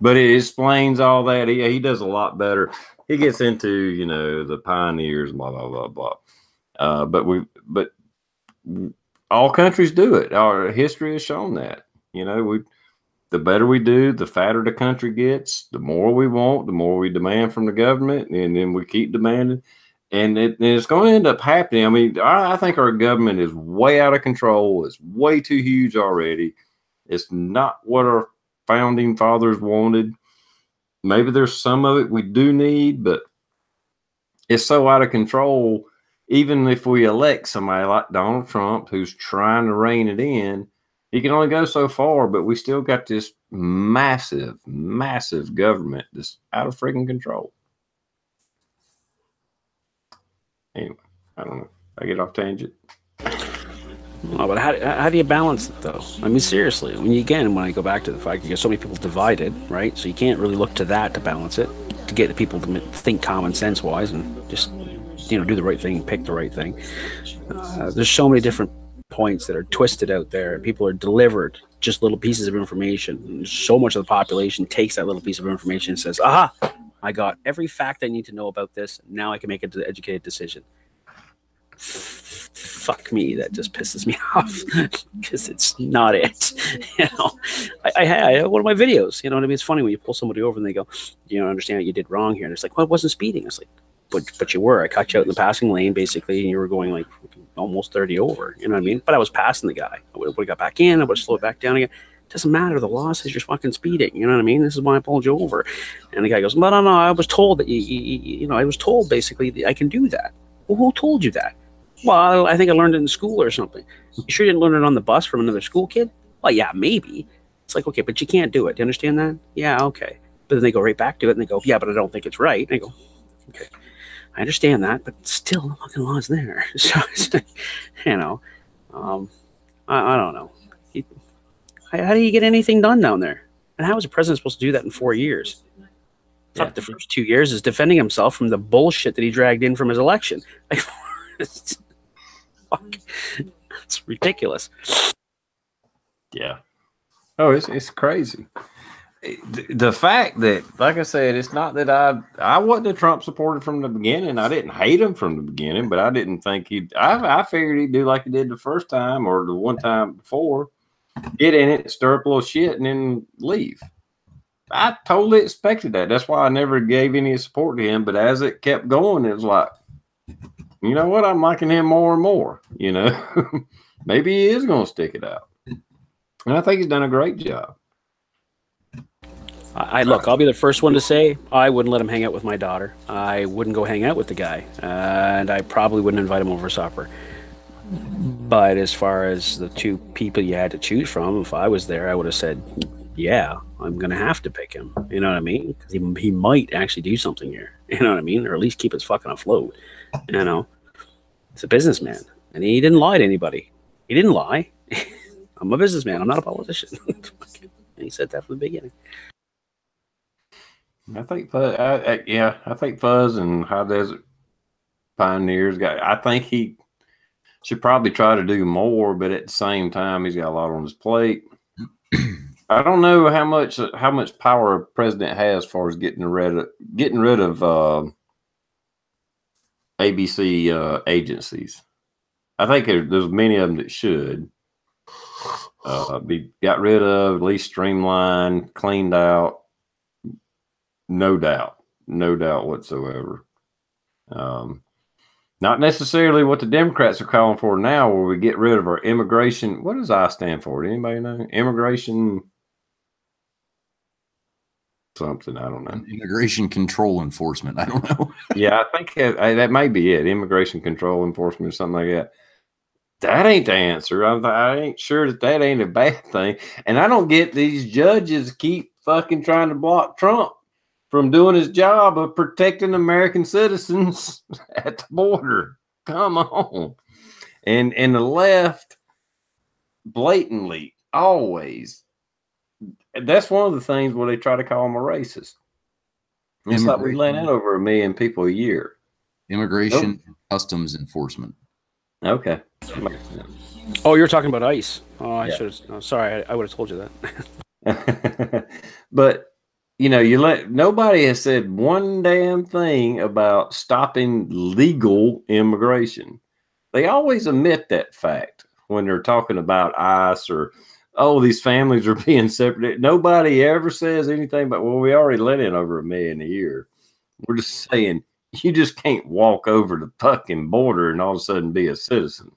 But it explains all that. He does a lot better. He gets into, the pioneers, blah, blah, blah, blah. But all countries do it. Our history has shown that. The better we do, the fatter the country gets. The more we want, the more we demand from the government, and then we keep demanding. And it's going to end up happening. I mean, I think our government is way out of control. It's way too huge already. It's not what our founding fathers wanted. Maybe there's some of it we do need, but it's so out of control. Even if we elect somebody like Donald Trump, who's trying to rein it in, he can only go so far, but we still got this massive, massive government that's out of freaking control. Anyway, I don't know. I get off tangent. Oh, but how do you balance it, though? I mean, seriously. When I go back to the fact you get so many people divided, right? So you can't really look to that to balance it, to get the people to think common sense-wise and just, do the right thing and pick the right thing. There's so many different points that are twisted out there. People are delivered just little pieces of information. And so much of the population takes that little piece of information and says, aha, I got every fact I need to know about this. Now I can make an educated decision. Fuck me, that just pisses me off because it's not it. I had one of my videos, what I mean? It's funny when you pull somebody over and they go, you don't understand what you did wrong here. And it's like, well, I wasn't speeding. It's like, but you were. I caught you out in the passing lane, basically, and you were going like almost 30 over. You know what I mean? But I was passing the guy. I would have got back in. I would have slowed back down again. It doesn't matter. The law says you're fucking speeding. You know what I mean? This is why I pulled you over. And the guy goes, no, I was told that I was told basically that I can do that. Well, who told you that? Well, I think I learned it in school or something. You sure you didn't learn it on the bus from another school kid? Well, yeah, maybe. It's like, okay, but you can't do it. Do you understand that? Yeah, okay. But then they go right back to it and they go, yeah, but I don't think it's right. And I go, okay. I understand that, but still, the fucking law's there. So, I don't know. How do you get anything done down there? And how is the president supposed to do that in 4 years? Yeah. Fuck, the first 2 years is defending himself from the bullshit that he dragged in from his election. Like, fuck, it's ridiculous. Yeah. Oh, it's crazy. The fact that, like I said, it's not that I wasn't a Trump supporter from the beginning. I didn't hate him from the beginning, but I didn't think I figured he'd do like he did the first time or the one time before, get in it, stir up a little shit, and then leave. I totally expected that. That's why I never gave any support to him. But as it kept going, it was like, you know what? I'm liking him more and more. Maybe he is going to stick it out. And I think he's done a great job. I'll be the first one to say I wouldn't let him hang out with my daughter. I wouldn't go hang out with the guy. And I probably wouldn't invite him over for supper. But as far as the two people you had to choose from, if I was there, I would have said, yeah, I'm going to have to pick him. You know what I mean? Because he might actually do something here. You know what I mean? Or at least keep us fucking afloat. You know? It's a businessman. And he didn't lie to anybody. He didn't lie. I'm a businessman. I'm not a politician. And he said that from the beginning. I think Fuzz, I think Fuzz and High Desert Pioneers I think he should probably try to do more, but at the same time, he's got a lot on his plate. I don't know how much power a president has as far as getting rid of ABC agencies. I think there's many of them that should be got rid of, at least streamlined, cleaned out. No doubt whatsoever. Not necessarily what the Democrats are calling for now, where we get rid of our immigration. What does I stand for? Anybody know? Immigration something. I don't know. Immigration control enforcement. I don't know. Yeah, I think that may be it. Immigration control enforcement or something like that. That ain't the answer. I ain't sure that ain't a bad thing. And I don't get these judges keep fucking trying to block Trump from doing his job of protecting American citizens at the border. Come on. And the left blatantly always, that's one of the things where they try to call him a racist. It's like we let in over 1 million people a year. Immigration and customs enforcement. Okay. Oh, you're talking about ICE. Oh, I should have. Sorry, I would have told you that. But nobody has said one damn thing about stopping legal immigration. They always omit that fact when they're talking about ICE or, these families are being separated. Nobody ever says anything about, we already let in over 1 million a year. We're just saying you just can't walk over the fucking border and all of a sudden be a citizen.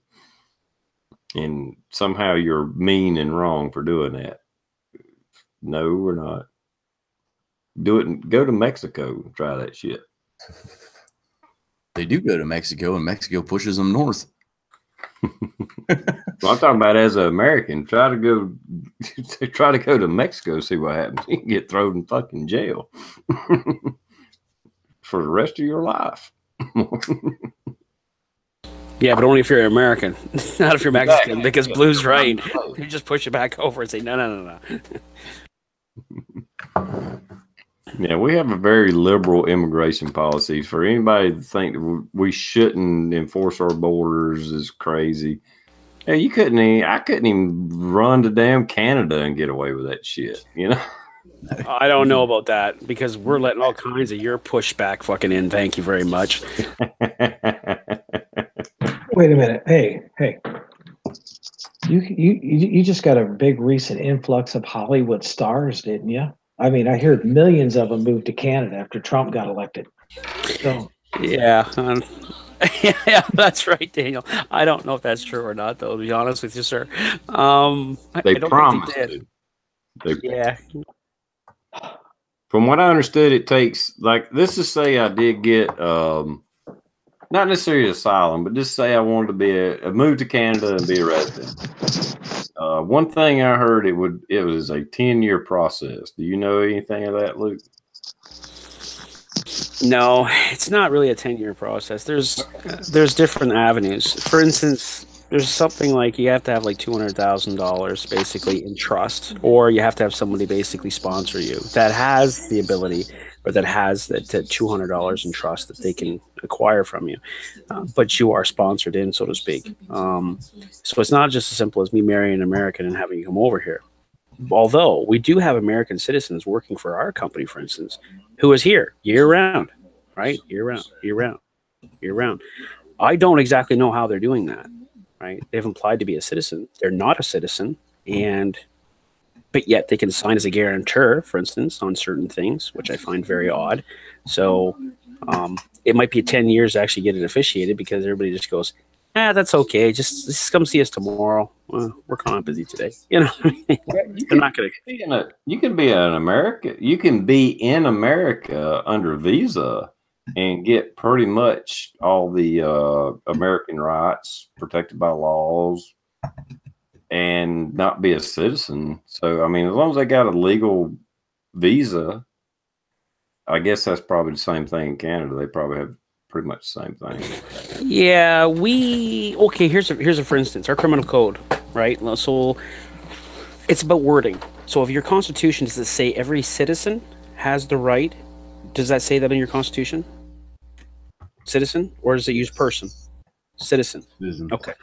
And somehow you're mean and wrong for doing that. No, we're not. Do it and go to Mexico and try that shit. They do go to Mexico, and Mexico pushes them north. Well, I'm talking about as an American. Try to go to Mexico, see what happens. You can get thrown in fucking jail for the rest of your life. Yeah, but only if you're American, not if you're Mexican, because Blue's right. You just push it back over and say, no. Yeah, we have a very liberal immigration policy. For anybody to think that we shouldn't enforce our borders is crazy. Yeah, I couldn't even run to damn Canada and get away with that shit, I don't know about that, because we're letting all kinds of your pushback fucking in. Thank you very much. Wait a minute. Hey. You just got a big recent influx of Hollywood stars, didn't you? I mean, I heard millions of them moved to Canada after Trump got elected. So yeah, yeah, that's right, Daniel. I don't know if that's true or not, though. To be honest with you, sir, they promised to. Yeah. From what I understood, it takes let's just say I did get not necessarily asylum, but just say I wanted to move to Canada and be a resident. One thing I heard, it was a 10-year process. Do you know anything of that, Luke? No, it's not really a 10-year process. There's different avenues. For instance, there's something like you have to have like $200,000 basically in trust, or you have to have somebody basically sponsor you that has the ability, or that has that $200 in trust that they can acquire from you, but you are sponsored in, so to speak. So it's not just as simple as me marrying an American and having you come over here. Although we do have American citizens working for our company, for instance, who is here year round, right? Year round. I don't exactly know how they're doing that, right? They've implied to be a citizen. They're not a citizen, but yet they can sign as a guarantor, for instance, on certain things, which I find very odd. So it might be 10 years to actually get it officiated, because everybody just goes, that's okay. Just come see us tomorrow. We're kind of busy today. They're not going to. You can be an American. You can be in America under visa and get pretty much all the American rights protected by laws and not be a citizen. So, I mean, as long as they got a legal visa, I guess that's probably the same thing in Canada. They probably have pretty much the same thing. Yeah, okay. Here's a for instance, our criminal code, right? So it's about wording. So if your constitution does it say every citizen has the right? Does that say that in your constitution? Citizen, or does it use person? Citizen. Okay.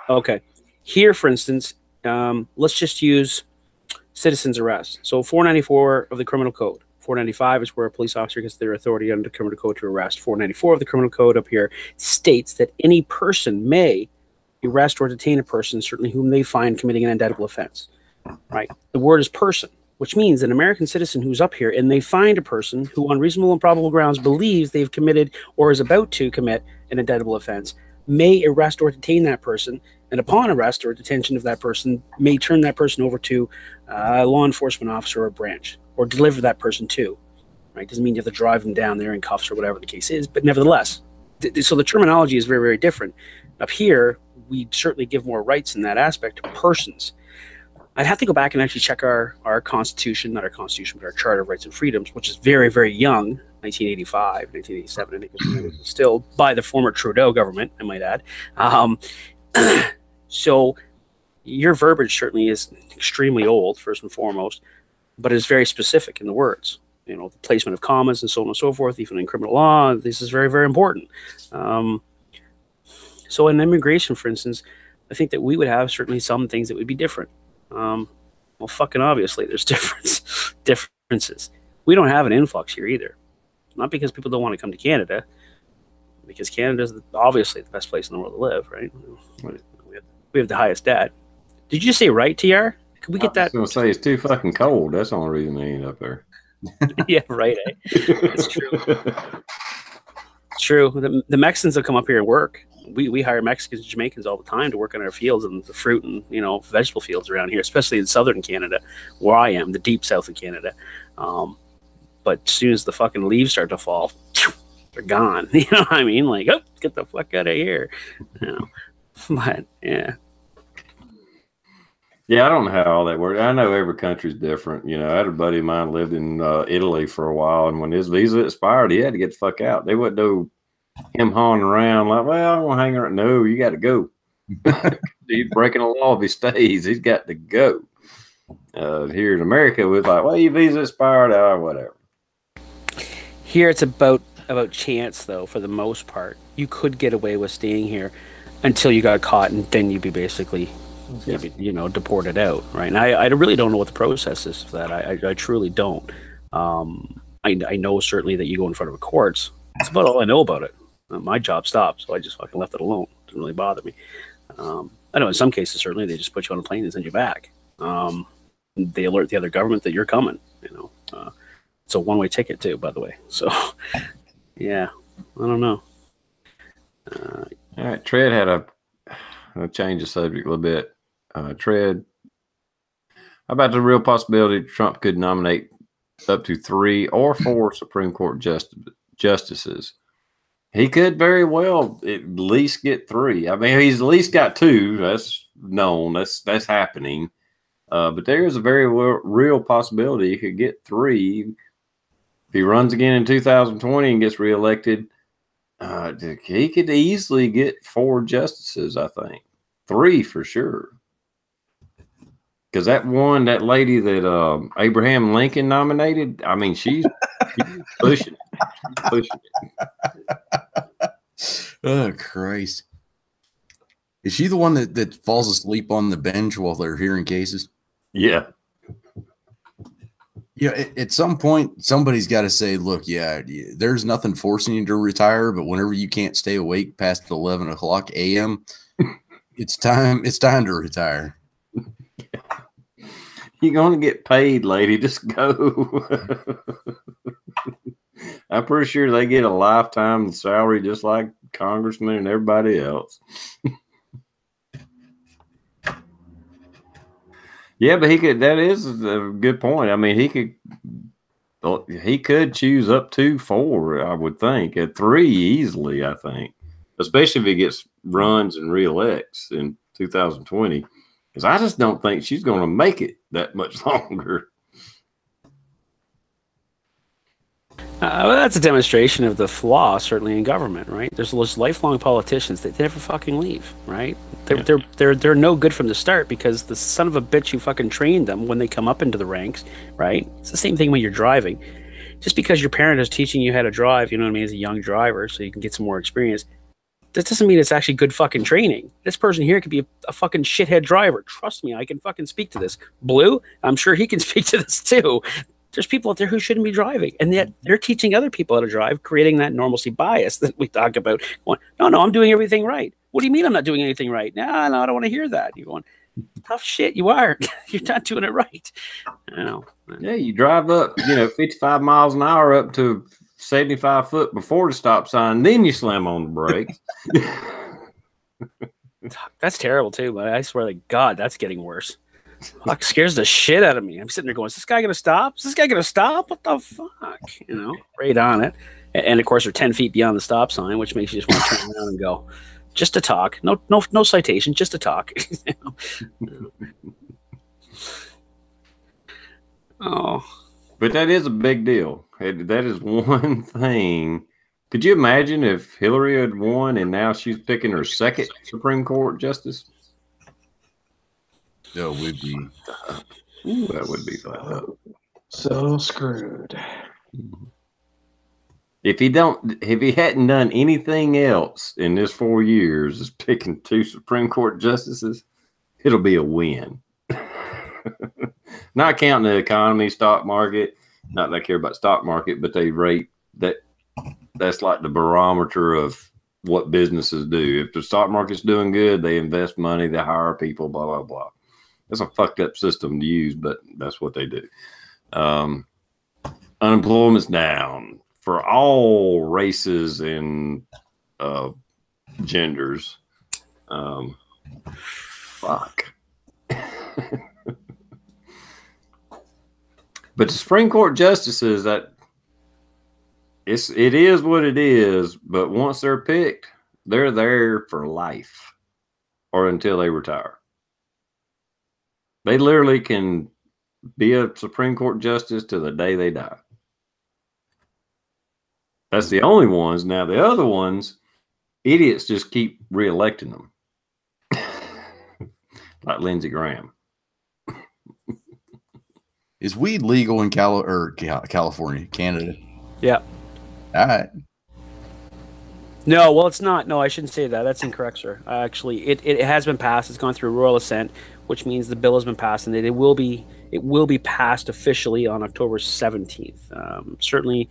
Okay. Here, for instance, let's just use citizen's arrest. So 494 of the criminal code. 495 is where a police officer gets their authority under the criminal code to arrest. 494 of the criminal code up here states that any person may arrest or detain a person, certainly whom they find committing an indictable offense. Right? The word is person, which means an American citizen who's up here and they find a person who on reasonable and probable grounds believes they've committed or is about to commit an indictable offense may arrest or detain that person, and upon arrest or detention of that person may turn that person over to a law enforcement officer or branch, or deliver that person to. Right? Doesn't mean you have to drive them down there in cuffs or whatever the case is, but nevertheless. So the terminology is very, very different. Up here, we certainly give more rights in that aspect to persons. I'd have to go back and actually check our Constitution, not our Constitution, but our Charter of Rights and Freedoms, which is very, very young, 1985, 1987, I think it was still by the former Trudeau government, I might add. So your verbiage certainly is extremely old, first and foremost, but it's very specific in the words. You know, the placement of commas and so on and so forth, even in criminal law, this is very, very important. So in immigration, for instance, I think that we would have certainly some things that would be different. Well, fucking obviously, there's differences. We don't have an influx here either. Not because people don't want to come to Canada, because Canada is obviously the best place in the world to live, right? We have the highest debt. Did you say right, TR? Could we get that? I was going to say it's too fucking cold. That's the only reason they ain't up there. Yeah, right. That's true. It's true. The Mexicans will come up here and work. We hire Mexicans and Jamaicans all the time to work on our fields and the fruit and vegetable fields around here, especially in southern Canada, where I am, the deep south of Canada. But as soon as the fucking leaves start to fall, they're gone. You know what I mean? Like, oh, get the fuck out of here. But yeah. Yeah, I don't know how all that works. I know every country's different. I had a buddy of mine lived in Italy for a while, and when his visa expired, he had to get the fuck out. They wouldn't do him hauling around like, well, I want to hang around. No, you got to go. He's breaking the law if he stays. He's got to go. Here in America, we're like, well, your visa expired, whatever. Here it's about chance, though, for the most part. You could get away with staying here until you got caught, and then you'd be basically, deported out, right? And I really don't know what the process is for that. I truly don't. I know certainly that you go in front of a courts. That's about all I know about it. My job stopped, so I just fucking left it alone. It didn't really bother me. I know in some cases, certainly, they just put you on a plane and send you back. They alert the other government that you're coming. It's a one-way ticket too, by the way. So, yeah, I don't know. All right, Tread had I'll change the subject a little bit. Tread, how about the real possibility Trump could nominate up to 3 or 4 Supreme Court justices? He could very well at least get 3. I mean, he's at least got 2. That's known. That's happening. But there is a very real possibility he could get 3. If he runs again in 2020 and gets reelected, he could easily get 4 justices, I think. 3 for sure. Because that lady that Abraham Lincoln nominated, I mean, she's pushing it. She's pushing it. Oh, Christ. Is she the one that falls asleep on the bench while they're hearing cases? Yeah. At some point, somebody's got to say, look, there's nothing forcing you to retire, but whenever you can't stay awake past 11 o'clock a.m., it's time to retire. You're going to get paid, lady. Just go. I'm pretty sure they get a lifetime salary just like congressmen and everybody else. Yeah, but he could. That is a good point. I mean, he could Well, he could choose up to 4, I would think. At 3, easily, I think. Especially if he gets runs and reelects in 2020. Because I just don't think she's going to make it that much longer. Well, that's a demonstration of the flaw, certainly in government, right? There's those lifelong politicians that never fucking leave, right? They're no good from the start because the son of a bitch who fucking trained them when they come up into the ranks, right? It's the same thing when you're driving. Just because your parent is teaching you how to drive, you know what I mean, as a young driver, so you can get some more experience, that doesn't mean it's actually good fucking training. This person here could be a fucking shithead driver. Trust me, I can fucking speak to this. Blue, I'm sure he can speak to this too. There's people out there who shouldn't be driving, and yet they're teaching other people how to drive, creating that normalcy bias that we talk about. Going, no, I'm doing everything right. What do you mean I'm not doing anything right? No, I don't want to hear that. You're going, tough shit, you are. You're not doing it right. I know. Yeah, you drive up, 55 miles an hour up to 75 foot before the stop sign, then you slam on the brakes. That's terrible too, but I swear to God, that's getting worse. Fuck, scares the shit out of me. I'm sitting there going, is this guy going to stop? Is this guy going to stop? What the fuck? Right on it. And of course, they're 10 feet beyond the stop sign, which makes you just want to turn around and go, just to talk. No citation, just to talk. Oh. But that is a big deal. That is one thing. Could you imagine if Hillary had won and now she's picking her second Supreme Court justice? That would be. That would be fun. So screwed. If he hadn't done anything else in this 4 years, is picking 2 Supreme Court justices, it'll be a win. Not counting the economy, stock market. Not that I care about stock market, but they rate that. That's like the barometer of what businesses do. If the stock market's doing good, they invest money, they hire people, blah blah blah. That's a fucked up system to use, but that's what they do. Unemployment's down for all races and genders. Fuck. But the Supreme Court justices, it is what it is. But once they're picked, they're there for life, or until they retire. They literally can be a Supreme Court justice to the day they die. That's the only ones. Now, the other ones, idiots just keep reelecting them. Like Lindsey Graham. Is weed legal in California, Canada? Yeah. All right. No, well, it's not. No, I shouldn't say that. That's incorrect, sir. Actually, it has been passed. It's gone through royal assent, which means the bill has been passed, and it will be passed officially on October 17th. Certainly,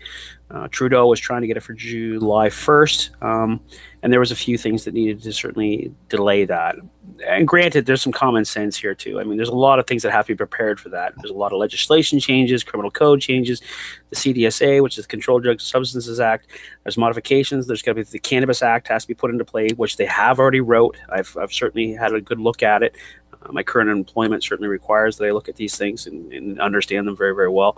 Trudeau was trying to get it for July 1st, and there was a few things that needed to certainly delay that. And granted, there's some common sense here too. I mean, there's a lot of things that have to be prepared for that. There's a lot of legislation changes, criminal code changes, the CDSA, which is the Controlled Drug Substances Act. There's modifications. There's got to be the Cannabis Act has to be put into play, which they have already wrote. I've certainly had a good look at it. My current employment certainly requires that I look at these things and understand them very, very well.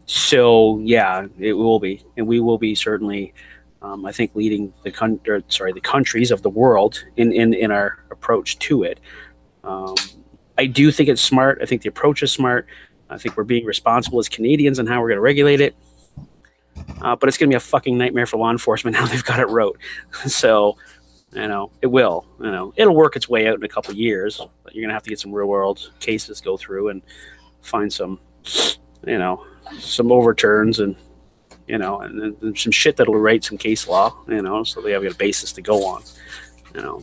So yeah, it will be, and we will be certainly, I think, leading the countries of the world in our approach to it. I do think it's smart. I think the approach is smart. I think we're being responsible as Canadians on how we're going to regulate it. But it's going to be a fucking nightmare for law enforcement now they've got it wrote. So, it will. It'll work its way out in a couple of years. But you're going to have to get some real world cases go through and find some, some overturns and some shit that'll write some case law, so they have a basis to go on.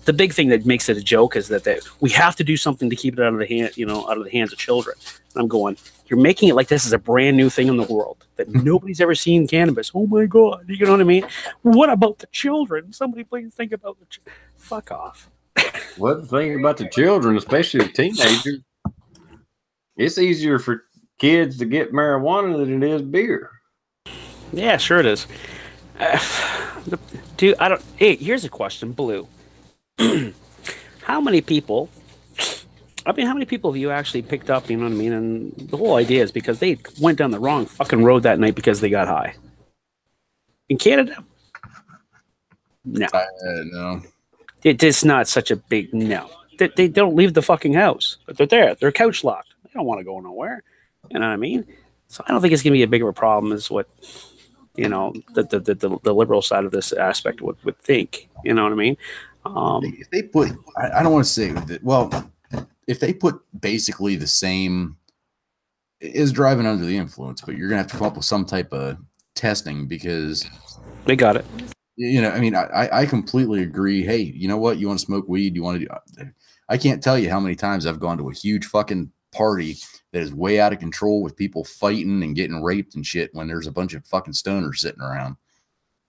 The big thing that makes it a joke is that we have to do something to keep it out of the hands of children. And I'm going, you're making it like this is a brand new thing in the world that nobody's ever seen cannabis. Oh my God, you know what I mean? What about the children? Somebody please think about the fuck off. Well, the thing about the children, especially the teenagers, it's easier for kids to get marijuana than it is beer. Yeah, sure it is. Dude, Hey, here's a question, Blue. How many people I mean, how many people have you actually picked up? You know what I mean? And the whole idea is because they went down the wrong fucking road that night because they got high. In Canada, no. No. It's not such a big no. They don't leave the fucking house, but they're there. They're couch locked. They don't want to go nowhere. You know what I mean? So I don't think it's going to be a bigger a problem as what, you know, the liberal side of this aspect would think. You know what I mean? If they put, I don't want to say that. Well, if they put basically the same, is driving under the influence, but you're gonna have to come up with some type of testing because they got it. You know, I mean, I completely agree. Hey, you know what? You want to smoke weed? You want to do? I can't tell you how many times I've gone to a huge fucking party that is way out of control with people fighting and getting raped and shit when there's a bunch of fucking stoners sitting around.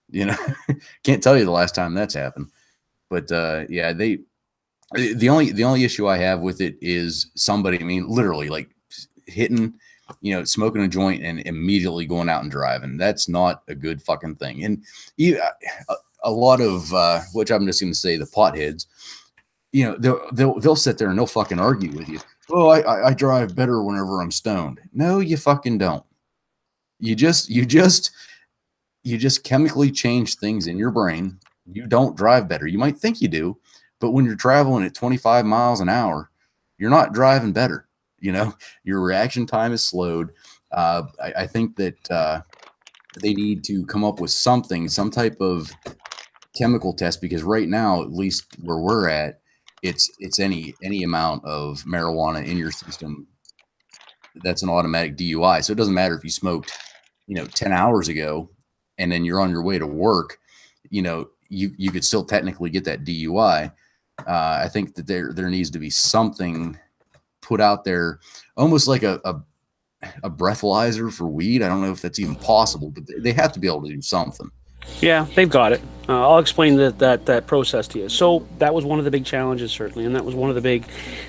You know, can't tell you the last time that's happened. But yeah, the only issue I have with it is somebody, I mean, literally like hitting, you know, smoking a joint and immediately going out and driving. That's not a good fucking thing. And a lot of which I'm just going to say the potheads, you know, they'll sit there and they'll fucking argue with you. Oh, I drive better whenever I'm stoned. No, you fucking don't. You just chemically change things in your brain. You don't drive better. You might think you do, but when you're traveling at 25 miles an hour, you're not driving better. You know, your reaction time is slowed. I think that they need to come up with something, some type of chemical test, because right now, at least where we're at, it's any amount of marijuana in your system that's an automatic DUI. So it doesn't matter if you smoked, you know, 10 hours ago and then you're on your way to work, you know, you could still technically get that DUI. I think that there needs to be something put out there, almost like a breathalyzer for weed. I don't know if that's even possible, but they have to be able to do something. Yeah, they've got it. I'll explain that process to you. So that was one of the big challenges, certainly, and that was one of the big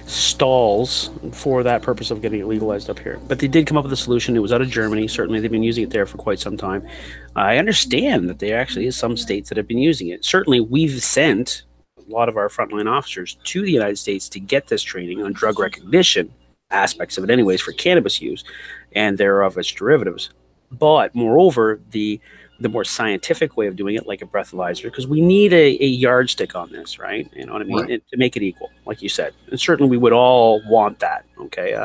stalls for that purpose of getting it legalized up here. But they did come up with a solution. It was out of Germany. Certainly, they've been using it there for quite some time. I understand that there actually is some states that have been using it. Certainly, we've sent a lot of our frontline officers to the United States to get this training on drug recognition aspects of it anyways for cannabis use and thereof its derivatives. But moreover, the more scientific way of doing it, like a breathalyzer, because we need a yardstick on this, right? You know what I mean? Right. To make it equal, like you said. And certainly we would all want that, okay?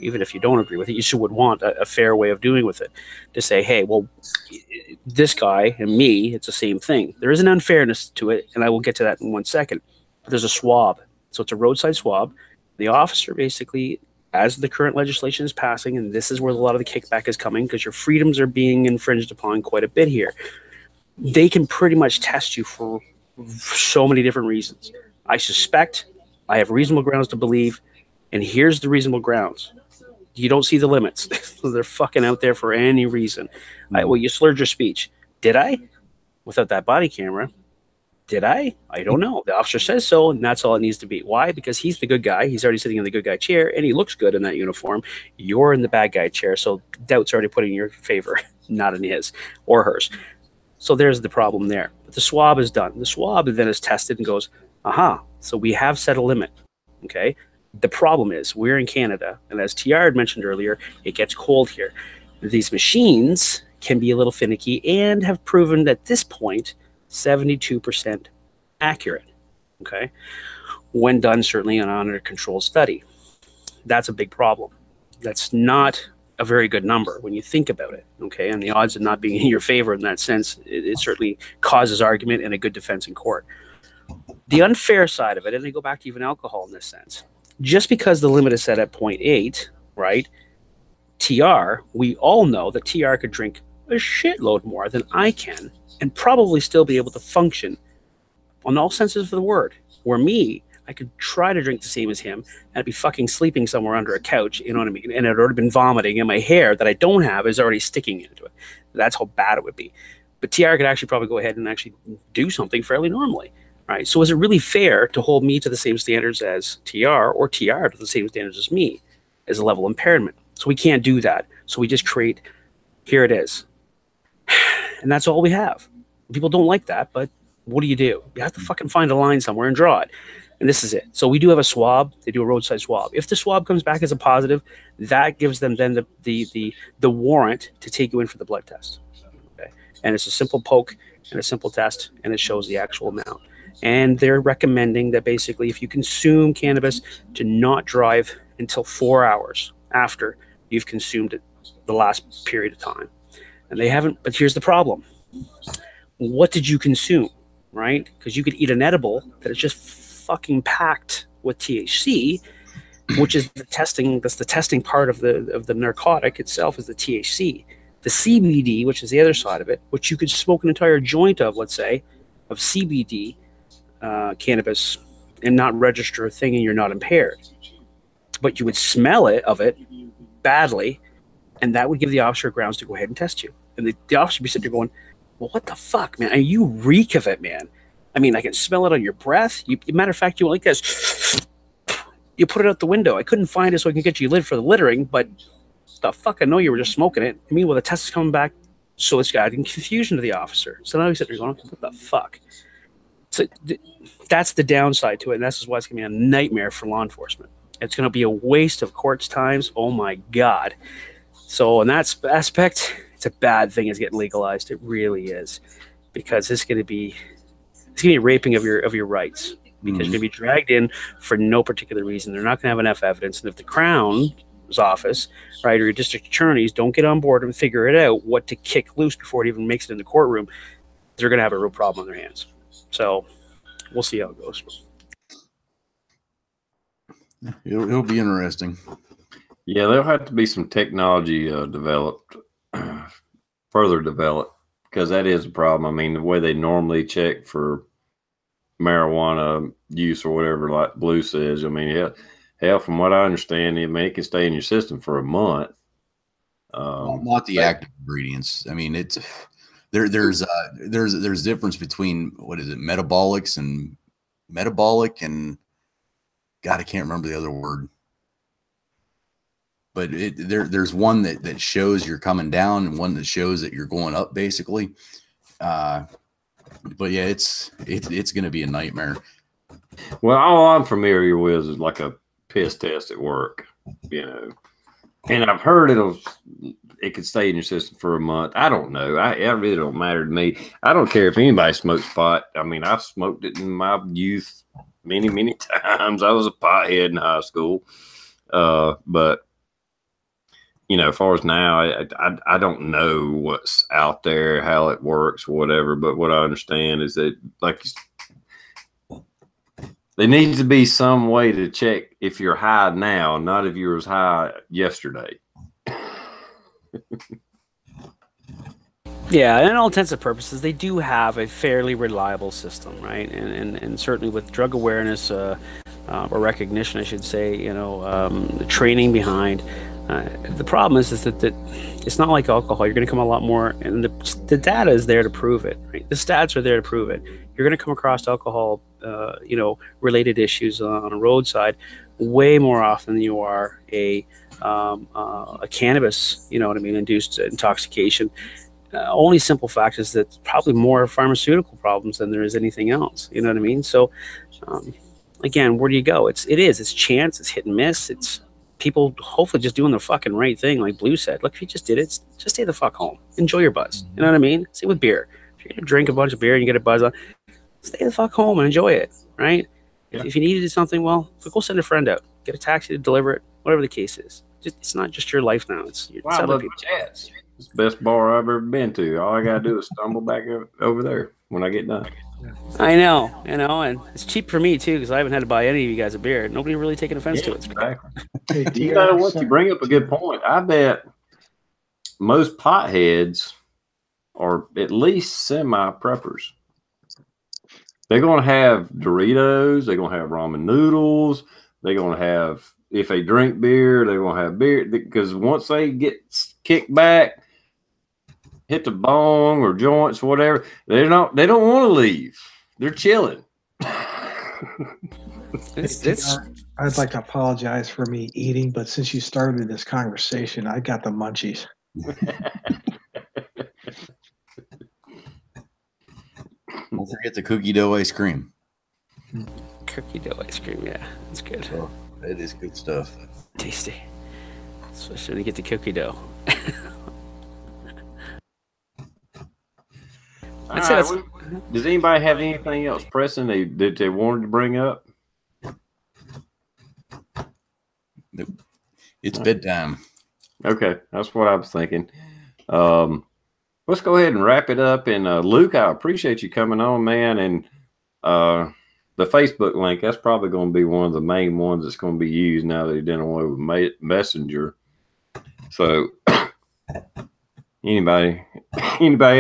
Even if you don't agree with it, you still would want a fair way of doing with it. To say, hey, well, this guy and me, it's the same thing. There is an unfairness to it, and I will get to that in 1 second. But there's a swab. So it's a roadside swab. The officer basically, as the current legislation is passing, and this is where a lot of the kickback is coming because your freedoms are being infringed upon quite a bit here, they can pretty much test you for so many different reasons. I suspect, I have reasonable grounds to believe, and here's the reasonable grounds. You don't see the limits. They're fucking out there for any reason. Well, you slurred your speech. Did I? Without that body camera. Did I? I don't know. The officer says so, and that's all it needs to be. Why? Because he's the good guy. He's already sitting in the good guy chair, and he looks good in that uniform. You're in the bad guy chair, so doubt's already put in your favor, not in his or hers. So there's the problem there. But the swab is done. The swab then is tested and goes, aha, so we have set a limit, okay? The problem is we're in Canada, and as TR had mentioned earlier, it gets cold here. These machines can be a little finicky and have proven at this point 72% accurate, okay? When done, certainly on a controlled study. That's a big problem. That's not a very good number when you think about it, okay? And the odds of not being in your favor in that sense, it certainly causes argument and a good defense in court. The unfair side of it, and they go back to even alcohol in this sense, just because the limit is set at 0.8, right? TR, we all know that TR could drink a shitload more than I can and probably still be able to function on all senses of the word. Where me, I could try to drink the same as him, and I'd be fucking sleeping somewhere under a couch, you know what I mean? And I'd already been vomiting, and my hair that I don't have is already sticking into it. That's how bad it would be. But TR could actually probably go ahead and actually do something fairly normally, right? So is it really fair to hold me to the same standards as TR or TR to the same standards as me as a level impairment? So we can't do that. So we just create, here it is. And that's all we have. People don't like that, but what do? You have to fucking find a line somewhere and draw it. And this is it. So we do have a swab. They do a roadside swab. If the swab comes back as a positive, that gives them then the warrant to take you in for the blood test. Okay, and it's a simple poke and a simple test, and it shows the actual amount. And they're recommending that basically, if you consume cannabis, to not drive until 4 hours after you've consumed it the last period of time. And they haven't. But here's the problem: what did you consume? Right? Because you could eat an edible that is just fucking packed with THC, which is the testing. That's the testing part of the narcotic itself, is the THC. The CBD, which is the other side of it, which you could smoke an entire joint of, let's say, of CBD cannabis, and not register a thing, and you're not impaired. But you would smell it badly, and that would give the officer grounds to go ahead and test you. And the officer would be sitting there going, "Well, what the fuck, man? And you reek of it, man. I mean, I can smell it on your breath. Matter of fact, you went like this. You put it out the window. I couldn't find it so I can get you lid for the littering, but the fuck, I know you were just smoking it. I mean, well, the test is coming back, so it's adding confusion to the officer. So now he's sitting there going, what the fuck?" So that's the downside to it, and this is why it's going to be a nightmare for law enforcement. It's going to be a waste of courts' times. Oh, my God. So in that aspect, it's a bad thing it's getting legalized. It really is, because it's going to be raping of your rights, because you're going to be dragged in for no particular reason. They're not going to have enough evidence, and if the Crown's office, right, or your district attorneys don't get on board and figure it out what to kick loose before it even makes it in the courtroom, they're going to have a real problem on their hands. So we'll see how it goes. It'll be interesting. Yeah, there'll have to be some technology further developed, because that is a problem. I mean, the way they normally check for marijuana use or whatever, like Blue says, I mean, hell, from what I understand, it can stay in your system for a month. Not the active ingredients. I mean, it's there's difference between, what is it, metabolic and God, I can't remember the other word. But there's one that shows you're coming down, and one that shows that you're going up, basically. But yeah, it's going to be a nightmare. Well, all I'm familiar with is like a piss test at work, you know, and I've heard it could stay in your system for a month. I don't know. It really don't matter to me. I don't care if anybody smokes pot. I mean, I've smoked it in my youth many times. I was a pothead in high school, but you know, as far as now, I don't know what's out there, how it works, whatever. But what I understand is that, like, there needs to be some way to check if you're high now, not if you were high yesterday. Yeah, in all intents and purposes, they do have a fairly reliable system, right? And certainly with drug awareness or recognition, I should say, you know, the training behind. The problem is that it's not like alcohol. You're going to come a lot more, and the data is there to prove it. Right? The stats are there to prove it. You're going to come across alcohol, you know, related issues on a roadside way more often than you are a cannabis, you know what I mean, induced intoxication. Only simple fact is that probably more pharmaceutical problems than there is anything else. You know what I mean? So, again, where do you go? It's chance. It's hit and miss. It's people hopefully just doing the fucking right thing, like Blue said. Look, if you just did it, just stay the fuck home. Enjoy your buzz. You know what I mean? Same with beer. If you're gonna drink a bunch of beer and you get a buzz on, stay the fuck home and enjoy it, right? Yeah. If you needed something, well, go send a friend out. Get a taxi to deliver it, whatever the case is. It's not just your life now. It's other people. Chats. It's the best bar I've ever been to. All I gotta do is stumble back over there when I get done. I know, you know, and it's cheap for me too, because I haven't had to buy any of you guys a beer. Nobody really taking offense to it. Exactly. You know what? You bring up a good point. I bet most potheads are at least semi-preppers. They're going to have Doritos. They're going to have ramen noodles. They're going to have, if they drink beer, they're going to have beer. Because once they get kicked back, hit the bong or joints, whatever, they don't want to leave. They're chilling. I'd like to apologize for me eating, but since you started this conversation, I got the munchies. Don't forget the cookie dough ice cream. cookie dough ice cream. Yeah, that's good. Oh, that is good stuff. Tasty. Especially when you get the cookie dough. I'd say that's. Does anybody have anything else pressing that they wanted to bring up? Nope. It's bedtime. Okay, that's what I was thinking. Let's go ahead and wrap it up. And Luke, I appreciate you coming on, man. And the Facebook link, that's probably going to be one of the main ones that's going to be used now that you're done away with Messenger. So anybody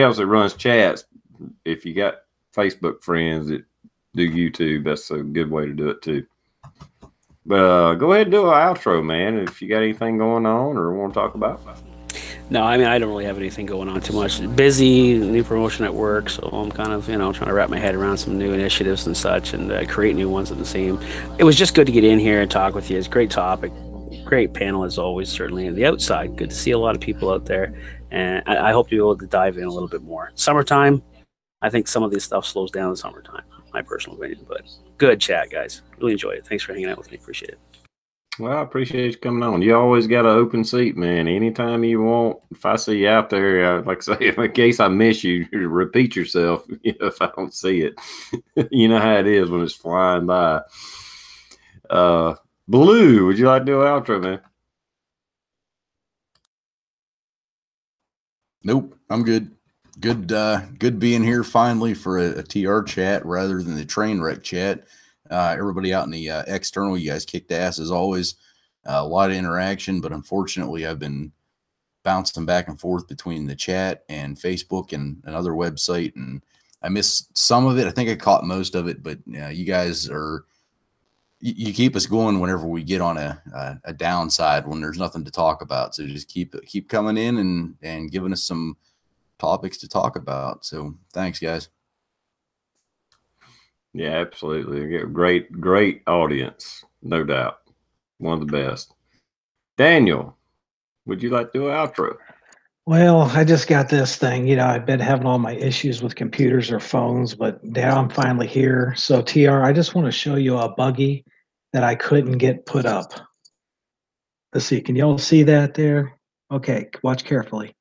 else that runs chats, if you got Facebook friends that do YouTube, that's a good way to do it too. But go ahead and do an outro, man, if you got anything going on or want to talk about. No, I mean, I don't really have anything going on too much. Busy, new promotion at work, so I'm kind of, trying to wrap my head around some new initiatives and such, and create new ones at the same. It was just good to get in here and talk with you. It's a great topic, great panel as always, certainly. And the outside, good to see a lot of people out there, and I hope to be able to dive in a little bit more. Summertime, I think some of this stuff slows down in the summertime, my personal opinion, but good chat, guys. Really enjoyed it. Thanks for hanging out with me. Appreciate it. Well, I appreciate you coming on. You always got an open seat, man. Anytime you want, if I see you out there, like I say, in case I miss you, repeat yourself if I don't see it. You know how it is when it's flying by. Blue, would you like to do an outro, man? Nope, I'm good. Good being here finally for a TR chat rather than the train wreck chat. Everybody out in the external, you guys kicked ass as always. A lot of interaction, but unfortunately, I've been bouncing back and forth between the chat and Facebook and another website, and I missed some of it. I think I caught most of it, but you guys you keep us going whenever we get on a downside when there's nothing to talk about. So just keep coming in and giving us some topics to talk about. So thanks, guys. Yeah, absolutely. Great audience, no doubt. One of the best. Daniel, would you like to do an outro? Well, I just got this thing. I've been having all my issues with computers or phones, but now I'm finally here. So, TR, I just want to show you a buggy that I couldn't get put up. Let's see. Can y'all see that there? Okay, watch carefully.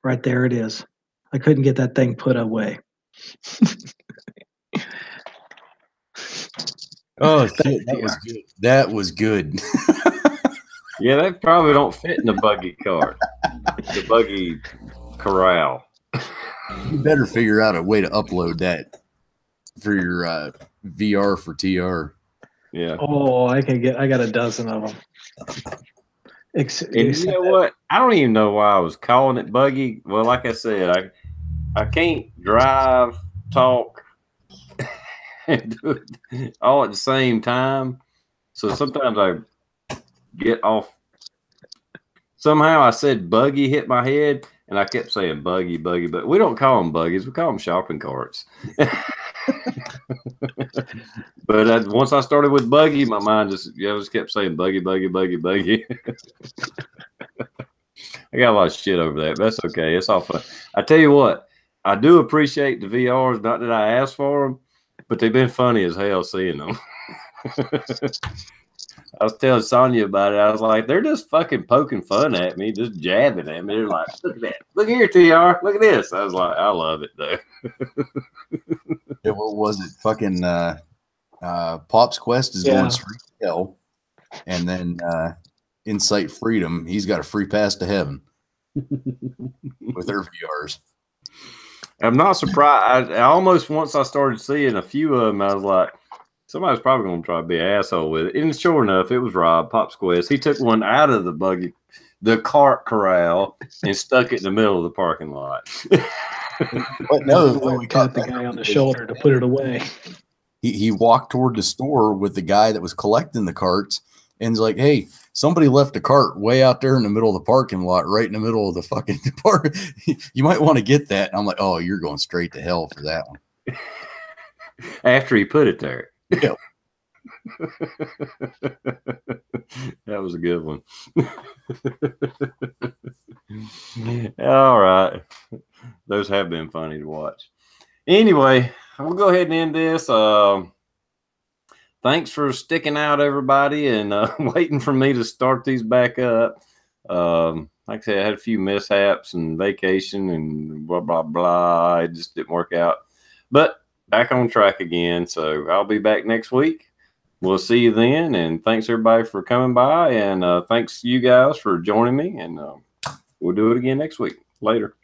Right there it is. I couldn't get that thing put away. Oh, shit, that was good. That was good. Yeah, they probably don't fit in the buggy cart, the buggy corral. You better figure out a way to upload that for your VR for TR. Yeah. Oh, I got a dozen of them. And you know what? I don't even know why I was calling it buggy. Well, like I said, I can't drive, talk, and do it all at the same time. So sometimes I get off. Somehow I said buggy hit my head, and I kept saying buggy, but we don't call them buggies. We call them shopping carts. But once I started with buggy, my mind just kept saying buggy. I got a lot of shit over that, but that's okay. It's all fun. I tell you what, I do appreciate the VRs. Not that I asked for them, but they've been funny as hell seeing them. I was telling Sonya about it. I was like, they're just fucking poking fun at me, just jabbing at me. They're like, look at that. Look here, TR. Look at this. I was like, I love it, though. Yeah, what was it? Fucking Pop's Quest is going straight to hell. And then Insight Freedom, he's got a free pass to heaven with their VRs. I'm not surprised. I almost, once I started seeing a few of them, I was like, somebody's probably going to try to be an asshole with it. And sure enough, it was Rob, Pop's Quest. He took one out of the cart corral, and stuck it in the middle of the parking lot. But no, we tapped the guy on the shoulder to put it away. He walked toward the store with the guy that was collecting the carts, and he's like, hey, somebody left a cart way out there in the middle of the parking lot, right in the middle of the fucking park. You might want to get that. And I'm like, oh, you're going straight to hell for that one. After he put it there. Yeah. That was a good one. All right. Those have been funny to watch. Anyway, I'm going to go ahead and end this. thanks for sticking out, everybody, and waiting for me to start these back up. Like I said, I had a few mishaps and vacation and blah, blah, blah. It just didn't work out. But back on track again. So I'll be back next week. We'll see you then. And thanks, everybody, for coming by. And thanks you guys for joining me. And we'll do it again next week. Later.